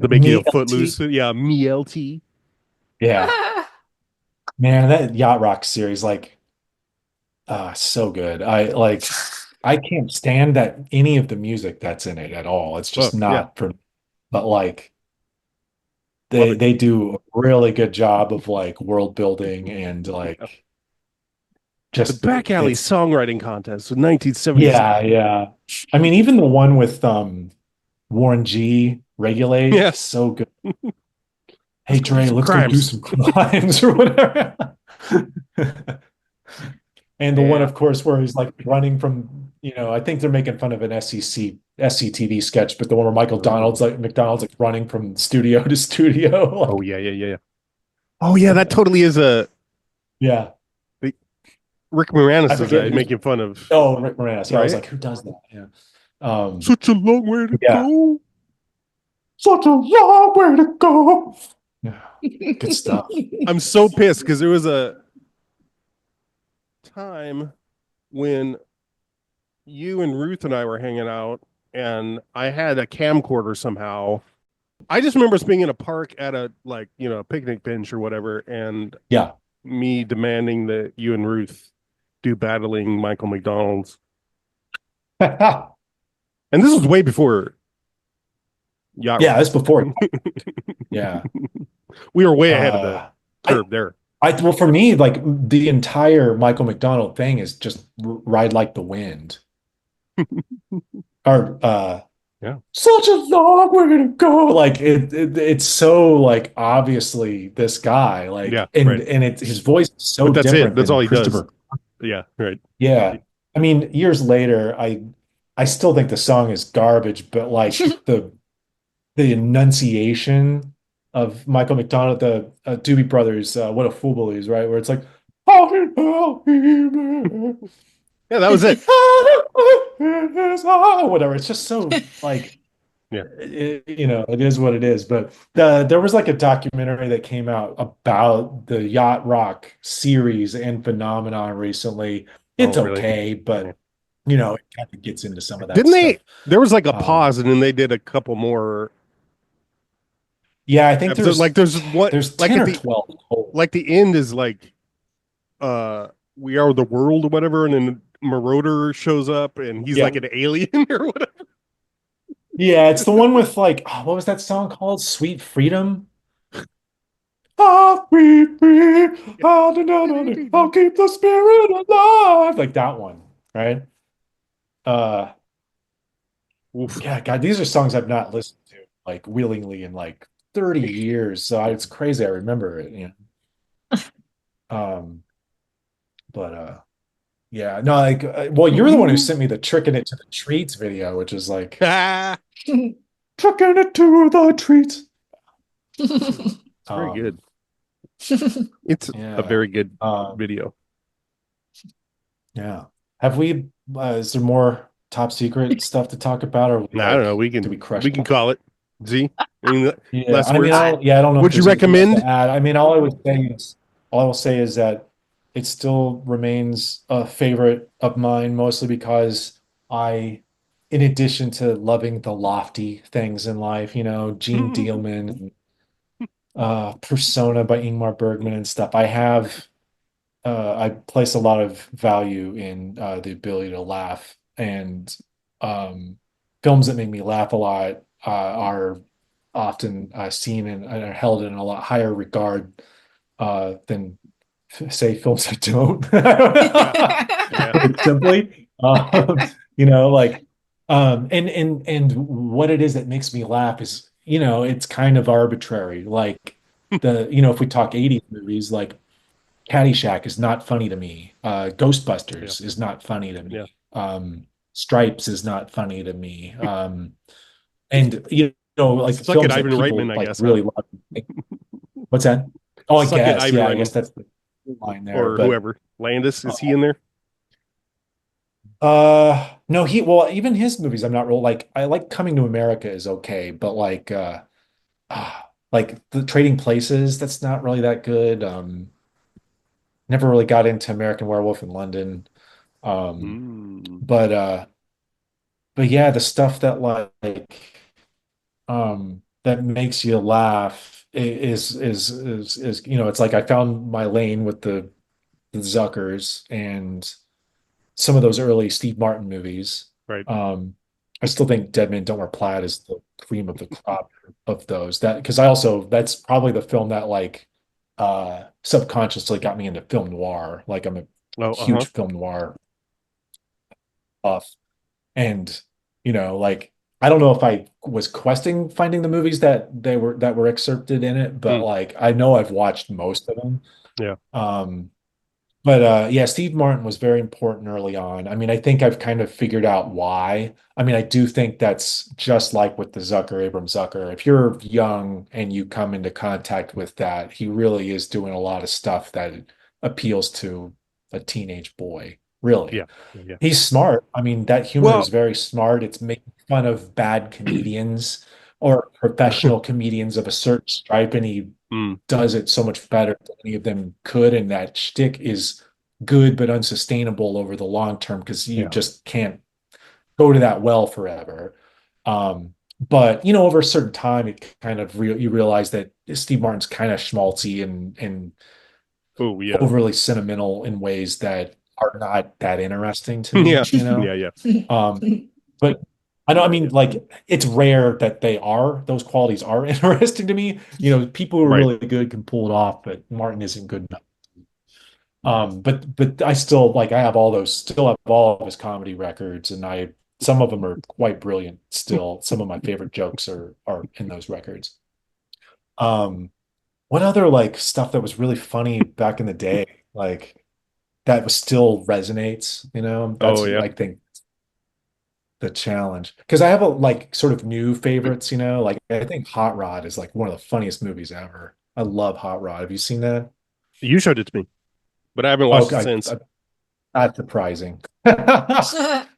making of Footloose. Yeah, me-LT. Yeah. Man, that Yacht Rock series, like, so good. I can't stand that any of the music that's in it at all. It's just not for me. But like they do a really good job of like world building and like just the back alley songwriting contest in 1970. Yeah. I mean, even the one with Warren G, Regulate, yeah, so good. hey Dre, let's go do crimes. some crimes or whatever. And the one, Yeah. of course, where he's like running from, I think they're making fun of an SCTV sketch, but the one where McDonald's like running from studio to studio. Oh yeah. Oh yeah, that totally is a Yeah. Rick I Moranis is forget who's making fun of. Rick Moranis. Yeah, I was Right? like, who does that? Yeah. Such a long way to Yeah. go. Such a long way to go. Yeah. Good stuff. I'm so pissed because there was a time when you and Ruth and I were hanging out, and I had a camcorder somehow. I just remember us being in a park at a a picnic bench or whatever, and Yeah. me demanding that you and Ruth do battling Michael McDonald's. And this was way before Yacht Yeah, Rock. that's before. Yeah. We were way ahead of the curve there. Well, for me, like the entire Michael McDonald thing is just ride like the wind. Or yeah, such a long way to go. Like it's so like obviously this guy, like and his voice is so but that's different. That's than all he Christopher. does. Yeah, right. Yeah. I mean, years later, I still think the song is garbage, but like the enunciation of Michael McDonald, the Doobie Brothers, What a Fool Believes, right? Where it's like, yeah, that was it. Whatever. It's just so like, yeah, it is what it is. But there was like a documentary that came out about the Yacht Rock series and phenomenon recently. It's really? okay, but it kind of gets into some of that. Didn't they? Stuff. There was like a pause, and then they did a couple more. Yeah, I think there's what there's 10 like or the 12. Like the end is like, we are the world or whatever, and then Marauder shows up, and he's like an alien or whatever. Yeah, it's the one with like, what was that song called? Sweet Freedom. I'll keep the spirit alive. Like that one, right? Yeah, God, these are songs I've not listened to like willingly in like 30 years. So it's crazy. I remember it, but yeah, no, like, well, you're the one who sent me the Tricking It to the Treats video, which is like, tricking it to the treats. It's very good. It's a very good video. Yeah. Have we, is there more top secret stuff to talk about? Or I don't know. We can call it. Z. I mean, I don't know. Would you recommend? I mean, all I will say is that it still remains a favorite of mine, mostly because in addition to loving the lofty things in life, Gene Dealman, Persona by Ingmar Bergman and stuff, I place a lot of value in the ability to laugh, and films that make me laugh a lot are often seen and are held in a lot higher regard than say films that don't. Simply, and what it is that makes me laugh is, it's kind of arbitrary. Like if we talk 80s movies, like Caddyshack is not funny to me. Ghostbusters is not funny to me. Stripes is not funny to me. And like Suck films it, that Ivan people Reitman, I like guess. really love. What's that? Oh, Suck it, Ivan I Reitman. guess that's the line there. Or whoever. Landis, is he in there? No, even his movies I'm not real like. I like Coming to America is okay, but like the Trading Places, that's not really that good. Never really got into American Werewolf in London. But yeah, the stuff that that makes you laugh is it's like I found my lane with the Zuckers and some of those early Steve Martin movies. Right. I still think Dead Men Don't Wear Plaid is the cream of the crop of those. Because that's probably the film that subconsciously got me into film noir. Like I'm a huge film noir buff, and I don't know if I was questing finding the movies that were excerpted in it, but Mm, like I know I've watched most of them. yeah. Um, but yeah, Steve Martin was very important early on. I mean, I think I've kind of figured out why. I mean, I do think that's just like with the Zucker, Abram Zucker. If you're young and you come into contact with that, he really is doing a lot of stuff that appeals to a teenage boy, really. Yeah. Yeah. He's smart. I mean, that humor is Well, very smart. It's making fun of bad comedians or professional comedians of a certain stripe, and he mm, does it so much better than any of them could. And that shtick is good but unsustainable over the long term because you yeah. just can't go to that well forever. But over a certain time, it kind of you realize that Steve Martin's kind of schmaltzy and Oh, yeah. overly sentimental in ways that are not that interesting to Yeah. me. Yeah. Yeah. But I know, I mean, like it's rare that those qualities are interesting to me. People who are Right. really good can pull it off, but Martin isn't good enough. But I still still have all of his comedy records, and some of them are quite brilliant still. Some of my favorite jokes are in those records. Um, what other like stuff that was really funny back in the day, like that was still resonates, Oh, that's yeah. I think the challenge. Because I have a like sort of new favorites, like I think Hot Rod is like one of the funniest movies ever. I love Hot Rod. Have you seen that? You showed it to me, but I haven't Oh, watched it since. that's surprising. Hot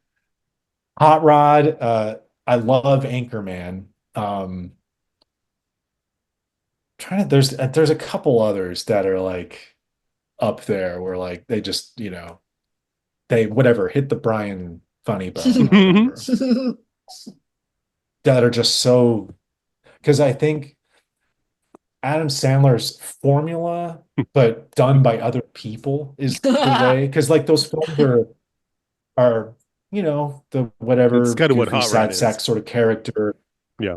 Rod, I love Anchorman. Trying to there's a couple others that are like up there where like they just, they whatever hit the Brian funny bone or whatever that are just so because I think Adam Sandler's formula, but done by other people is the way. Because like those films are the It's whatever kind of what goofy Hot Rod sad is. sack sort of character. Yeah.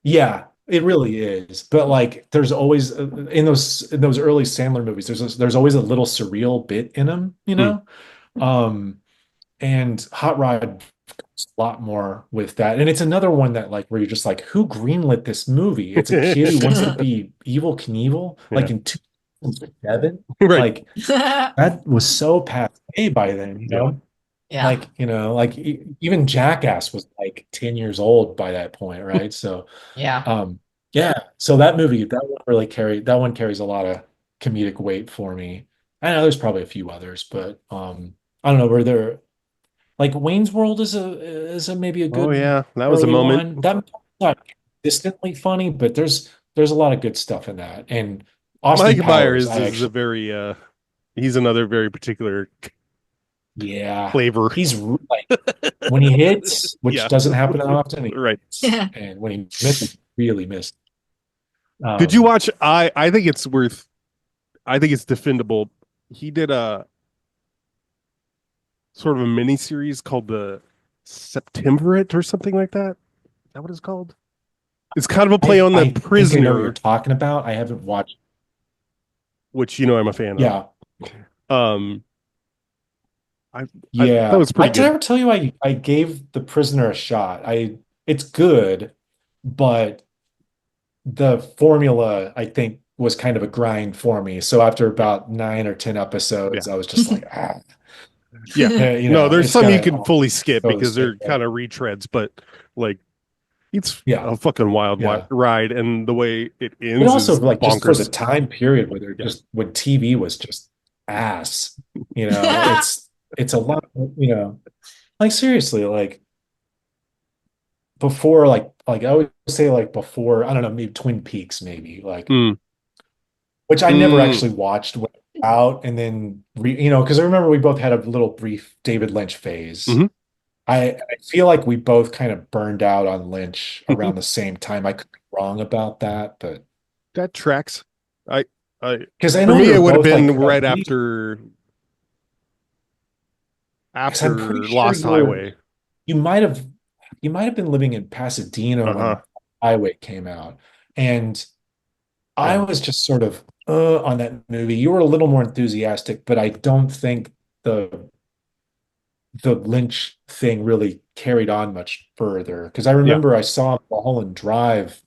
Yeah, it really is. But like, there's always in those early Sandler movies, there's always a little surreal bit in them, Mm. Um, and Hot Rod does a lot more with that. And it's another one that like where you're just like, who greenlit this movie? It's a kid who wants to be Evil Knievel, Yeah. like in 2007. Right. Like that was so passe by then, Yeah. Yeah. like even Jackass was like 10 years old by that point, right? So Yeah. yeah, so that one carries a lot of comedic weight for me. I know there's probably a few others, but I don't know, were there like Wayne's World is a maybe a Oh, good yeah. That was a early moment. one. That's not consistently funny, but there's a lot of good stuff in that. And Austin Mike Powers, Myers I is a actually very he's another very particular yeah, flavor. he's like when he hits, which Yeah. doesn't happen often, he Right. hits, and when he misses, really missed. Did you Um, watch I think it's defendable. He did a sort of a mini series called the Septemvirate or something like that. Is that what it's called? It's kind of a play on the I think I know what you're Prisoner, talking about. I haven't watched. which I'm a fan of. Yeah, Um I that yeah. was I pretty did I good. ever tell you I gave The Prisoner a shot. It's good, but the formula I think was kind of a grind for me. So after Yeah. about 9 or 10 Yeah. episodes, I was just like, Yeah. No, there's it's some you gonna can fully skip go the because same they're way. kind of retreads, but like it's Yeah, a fucking wild yeah. ride, and the way it But ends also is like just for the bonkers. time period where they're Yeah. just when TV was just ass, it's a lot, like seriously, like before like I would say like before, I don't know, maybe Twin Peaks, maybe like Mm, which I never mm, actually watched when it was out and then because I remember we both had a little brief David Lynch phase. mhm. I feel like we both kind of burned out on Lynch around the same time. I could be wrong about that, but That tracks. I, I, because I for know we me, were it would have both been like, right we because I'm pretty after sure Lost Highway. you might have you might have been living in Pasadena Uh-huh. when Highway came out. And I Yeah. was just sort of on that movie. You were a little more enthusiastic, but I don't think the the Lynch thing really carried on much further. Because I Yeah. remember I saw Mulholland Drive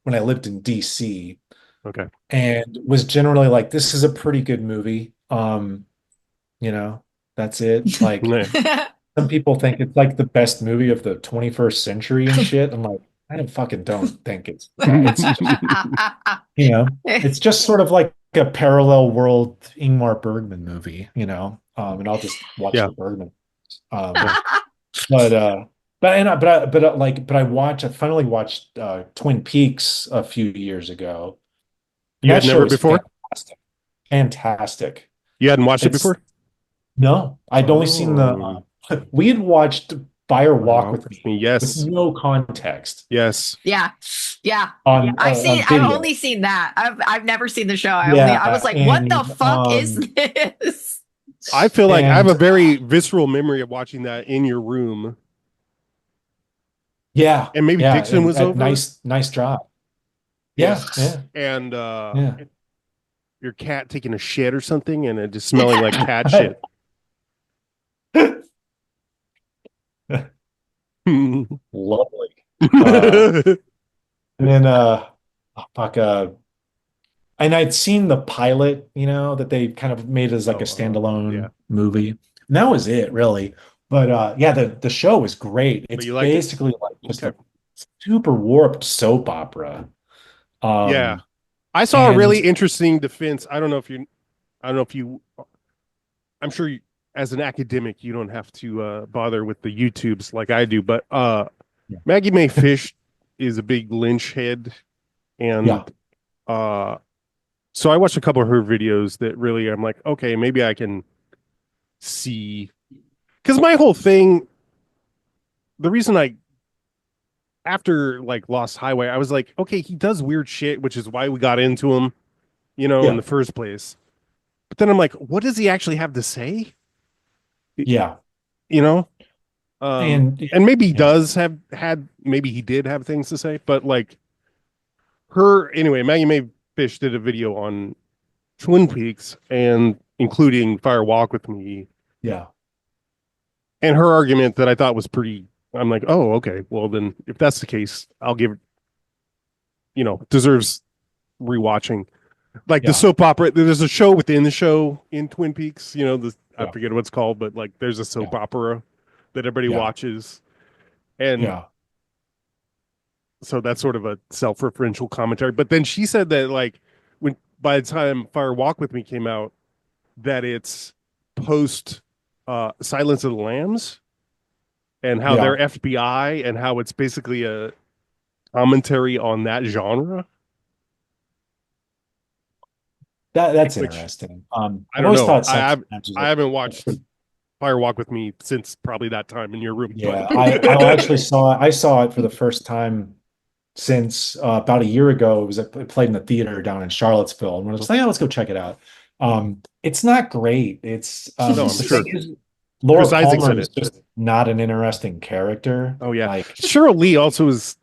when I lived in DC Okay. and was generally like, this is a pretty good movie. That's it. Like some people think it's like the best movie of the 21st century and shit. I'm like, don't think it's that. It's just, it's just sort of like a parallel world Ingmar Bergman movie, and I'll just watch Yeah. the Bergman. But I finally watched Twin Peaks a few years ago. And You that had show never is before? fantastic. Fantastic. You hadn't watched it before? No, I'd only seen we had watched Fire Walk with Me with Yes. no context. Yes. Yeah. On I've video. only seen that. I've never seen the show. Yeah, I was like, what the fuck is this? I feel like I have a very visceral memory of watching that in your room. Yeah. And maybe Dixon was over. Nice job. Yeah. And Yeah. your cat taking a shit or something and it just smelling like cat shit. Lovely. And then and I'd seen the pilot, that they kind of made as like a standalone movie. And that was it, really. But the show was great. It's basically like just a super warped soap opera. Yeah. I saw a really interesting defense. I'm sure as an academic, you don't have to bother with the YouTubes like I do, but Maggie Mae Fish is a big Lynch head. And so I watched a couple of her videos that really, I'm like, okay, maybe I can see. Because my whole thing, the reason after like Lost Highway, I was like, okay, he does weird shit, which is why we got into him, in the first place. But then I'm like, what does he actually have to say? Yeah. And maybe he maybe he did have things to say, but like anyway, Maggie Mae Fish did a video on Twin Peaks and including Fire Walk with Me. Yeah. And her argument that I thought was I'm like, oh, okay. Well, then if that's the case, I'll give it, deserves rewatching. Like the soap opera, there's a show within the show in Twin Peaks, I forget what it's called, but like there's a soap opera that everybody watches. And so that's sort of a self-referential commentary. But then she said that like by the time Fire Walk with Me came out, that it's post Silence of the Lambs and how they're FBI and how it's basically a commentary on that genre. That's interesting. I don't know. I haven't watched Fire Walk with Me since probably that time in your room. Yeah, I actually saw it for the first time since about a year ago. It played in the theater down in Charlottesville, and I was like, let's go check it out. It's not great. It's no, I'm sure. Laura Palmer is just not an interesting character. Oh yeah, like Cheryl Lee also is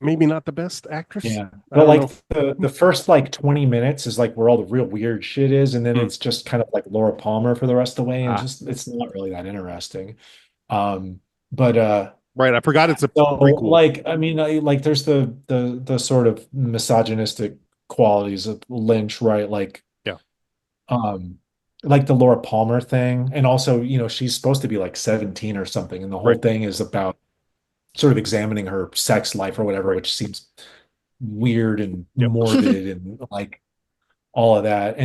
maybe not the best actress. Yeah, but like the first like 20 minutes is like where all the real weird shit is, and then it's just kind of like Laura Palmer for the rest of the way, and it's not really that interesting. But right, I forgot it's a prequel. Like I mean, there's the sort of misogynistic qualities of Lynch, right? Like like the Laura Palmer thing, and also she's supposed to be like 17 or something, and the whole thing is about sort of examining her sex life or whatever, which seems weird and morbid and like all of that.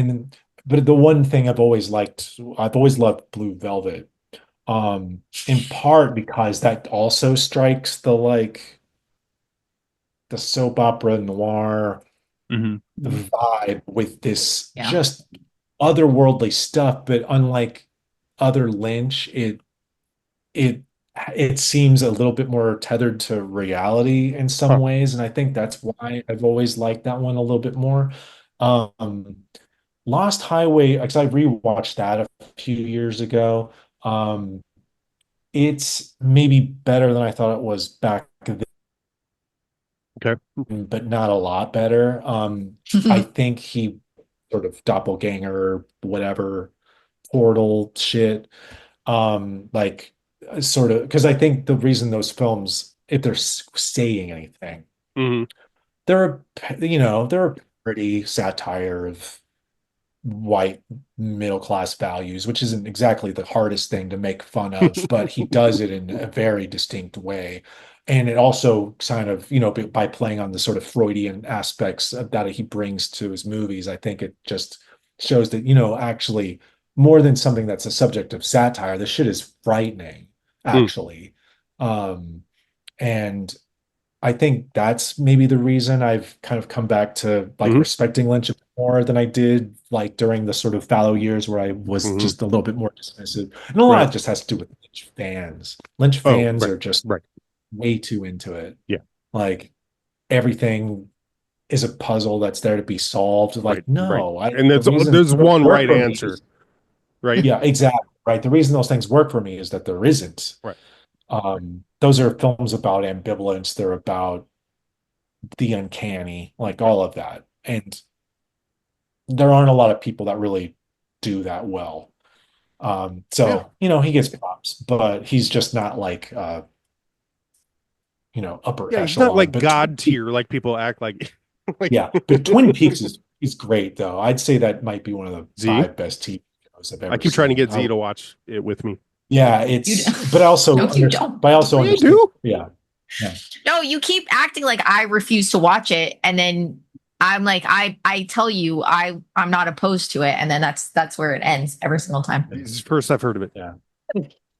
But the one thing I've always loved Blue Velvet, in part because that also strikes the soap opera noir vibe with this just otherworldly stuff. But unlike other Lynch, it seems a little bit more tethered to reality in some ways, and I think that's why I've always liked that one a little bit more. Lost Highway, because I rewatched that a few years ago. It's maybe better than I thought it was back then. Okay, but not a lot better. I think he sort of doppelganger, whatever portal shit. Like sort of because I think the reason those films, if they're saying anything, Mhm. they're they're a pretty satire of white middle class values, which isn't exactly the hardest thing to make fun of, but he does it in a very distinct way. And it also kind of, by playing on the sort of Freudian aspects that he brings to his movies, I think it just shows that, actually more than something that's a subject of satire, this shit is frightening, actually. And I think that's maybe the reason I've kind of come back to like respecting Lynch more than I did like during the sort of fallow years where I was just a little bit more dismissive. And a lot of it just has to do with Lynch fans. Lynch fans are just way too into it. Yeah. Like everything is a puzzle that's there to be solved. Like, no, and there's one right answer. Right. Yeah, exactly. Right. The reason those things work for me is that there isn't. Right. Those are films about ambivalence. They're about the uncanny, like all of that. And there aren't a lot of people that really do that well. So, he gets props, but he's just not like, upper echelon. He's not like but God tier, like people act like. Yeah, but Twin Peaks is great, though. I'd say that might be one of the five best TV shows I've ever I keep trying to seen. get Z to watch it with me. Yeah, but also, No, you don't. but I also You understand. do? Yeah. No, you keep acting like I refuse to watch it, and then I'm like, I tell you I'm not opposed to it, and then that's where it ends every single time. This is the first I've heard of it.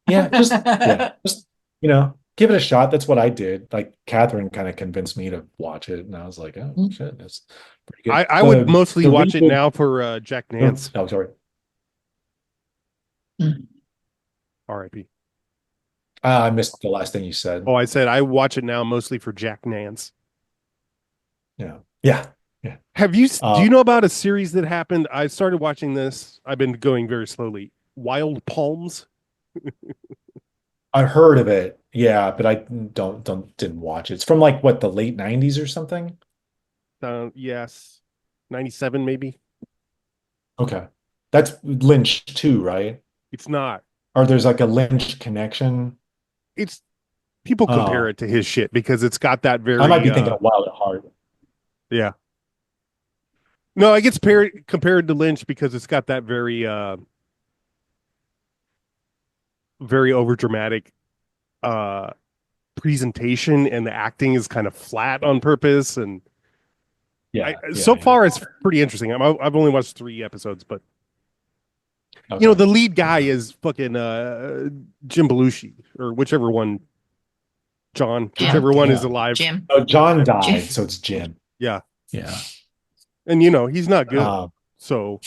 Yeah, just give it a shot. That's what I did. Like Catherine kind of convinced me to watch it, and I was like, oh shit, that's pretty good. I would mostly watch it now for Jack Nance. Oh, sorry. R.I.P. I missed the last thing you said. Oh, I said I watch it now mostly for Jack Nance. Yeah. Have you? Do you know about a series that happened? I started watching this. I've been going very slowly. Wild Palms. I heard of it. Yeah, but I didn't watch it. It's from like what, the late 90s or something? Yes. 97 maybe. Okay. That's Lynch too, right? It's not. Or there's like a Lynch connection. It's people compare it to his shit because it's got that very. I might be thinking of Wild at Heart. Yeah. No, it gets compared to Lynch because it's got that very very overdramatic presentation, and the acting is kind of flat on purpose. And so far it's pretty interesting. I've only watched 3 episodes, but the lead guy is fucking Jim Belushi, or whichever one, whichever one is alive. Jim. Oh, John died, so it's Jim. Yeah. And he's not good. So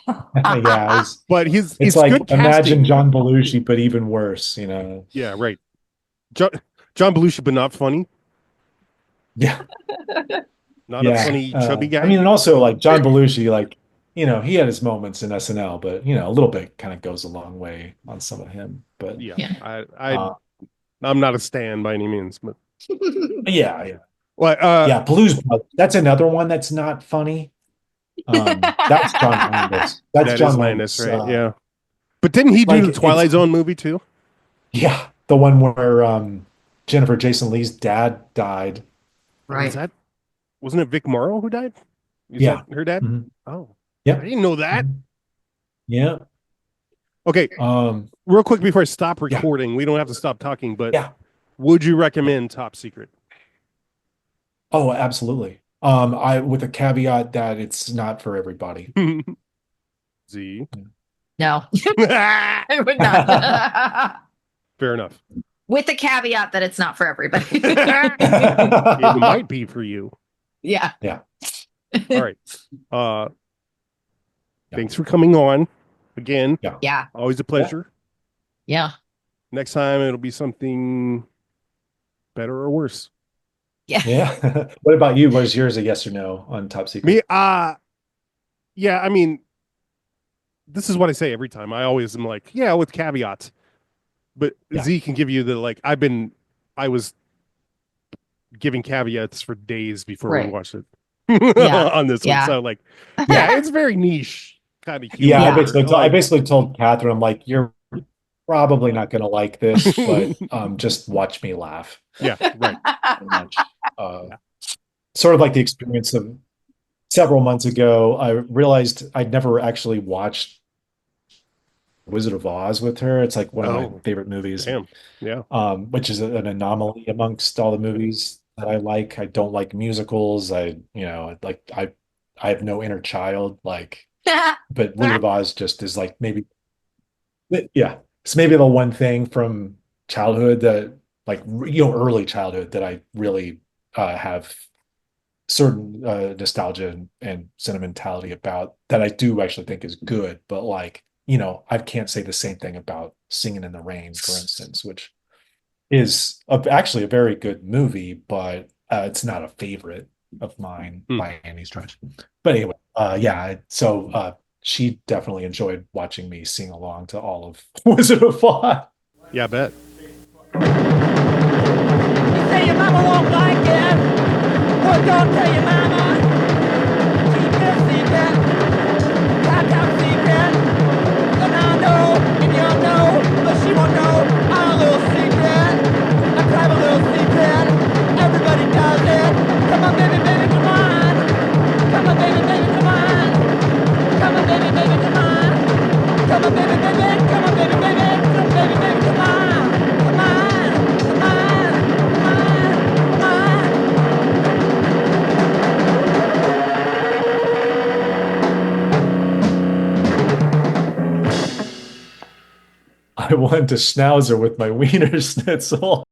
yeah, but it's like good casting. Imagine John Belushi, but even worse, Yeah, right. John Belushi, but not funny. Yeah. Not a funny chubby guy. I mean, and also like John Belushi, like, he had his moments in SNL, but a little bit kind of goes a long way on some of him. But I'm not a stan by any means, but yeah. Well, Blues Brothers. That's another one that's not funny. That's John Landis. That's John Landis, Landis, right? Yeah. But didn't he do the Twilight Zone movie too? Yeah, the one where Jennifer Jason Leigh's dad died. Right. Wasn't it Vic Morrow who died? Is that her dad? Mm-hmm. Oh, yeah. I didn't know that. Yeah. Okay. Real quick before I stop recording, we don't have to stop talking, but would you recommend Top Secret? Oh, absolutely. I with a caveat that it's not for everybody. Z. No. I would not. Fair enough. With the caveat that it's not for everybody. It might be for you. Yeah. All right. Thanks for coming on again. Yeah. Always a pleasure. Yeah. Next time it'll be something better or worse. Yeah. What about you? Was yours a yes or no on Top Secret? Me, yeah, I mean, this is what I say every time. I always am like, yeah, with caveats. But Z can give you the I was giving caveats for days before we watched it on this one. So it's very niche kind of humor. Yeah, I basically told Catherine, I'm like, you're probably not going to like this, but just watch me laugh. Yeah, right. Pretty much. Sort of like the experience of several months ago, I realized I'd never actually watched Wizard of Oz with her. It's like one of my Oh, favorite movies. damn. Yeah. Which is an anomaly amongst all the movies that I like. I don't like musicals. I have no inner child. But Wizard of Oz just is like maybe, yeah, it's maybe the one thing from childhood that, early childhood that I really have certain nostalgia and sentimentality about that I do actually think is good. But I can't say the same thing about Singing in the Rain, for instance, which is actually a very good movie, but it's not a favorite of mine by any stretch. But anyway, yeah, so she definitely enjoyed watching me sing along to all of Wizard of Oz. Yeah, I bet. Say your mama won't like it. Well, don't tell your mama. Keep it a secret. Top secret. And I know, and you'll know, but she won't know our little secret. A private little secret. Everybody does it. Come on, baby, baby, come on. Come on, baby, baby, come on. Come on, baby, baby, come on. Come on, baby, baby, come on, baby, baby, come on, baby, baby, come on. Come on, come on, come on, come on. I wanted to schnauzer with my wiener schnitzel.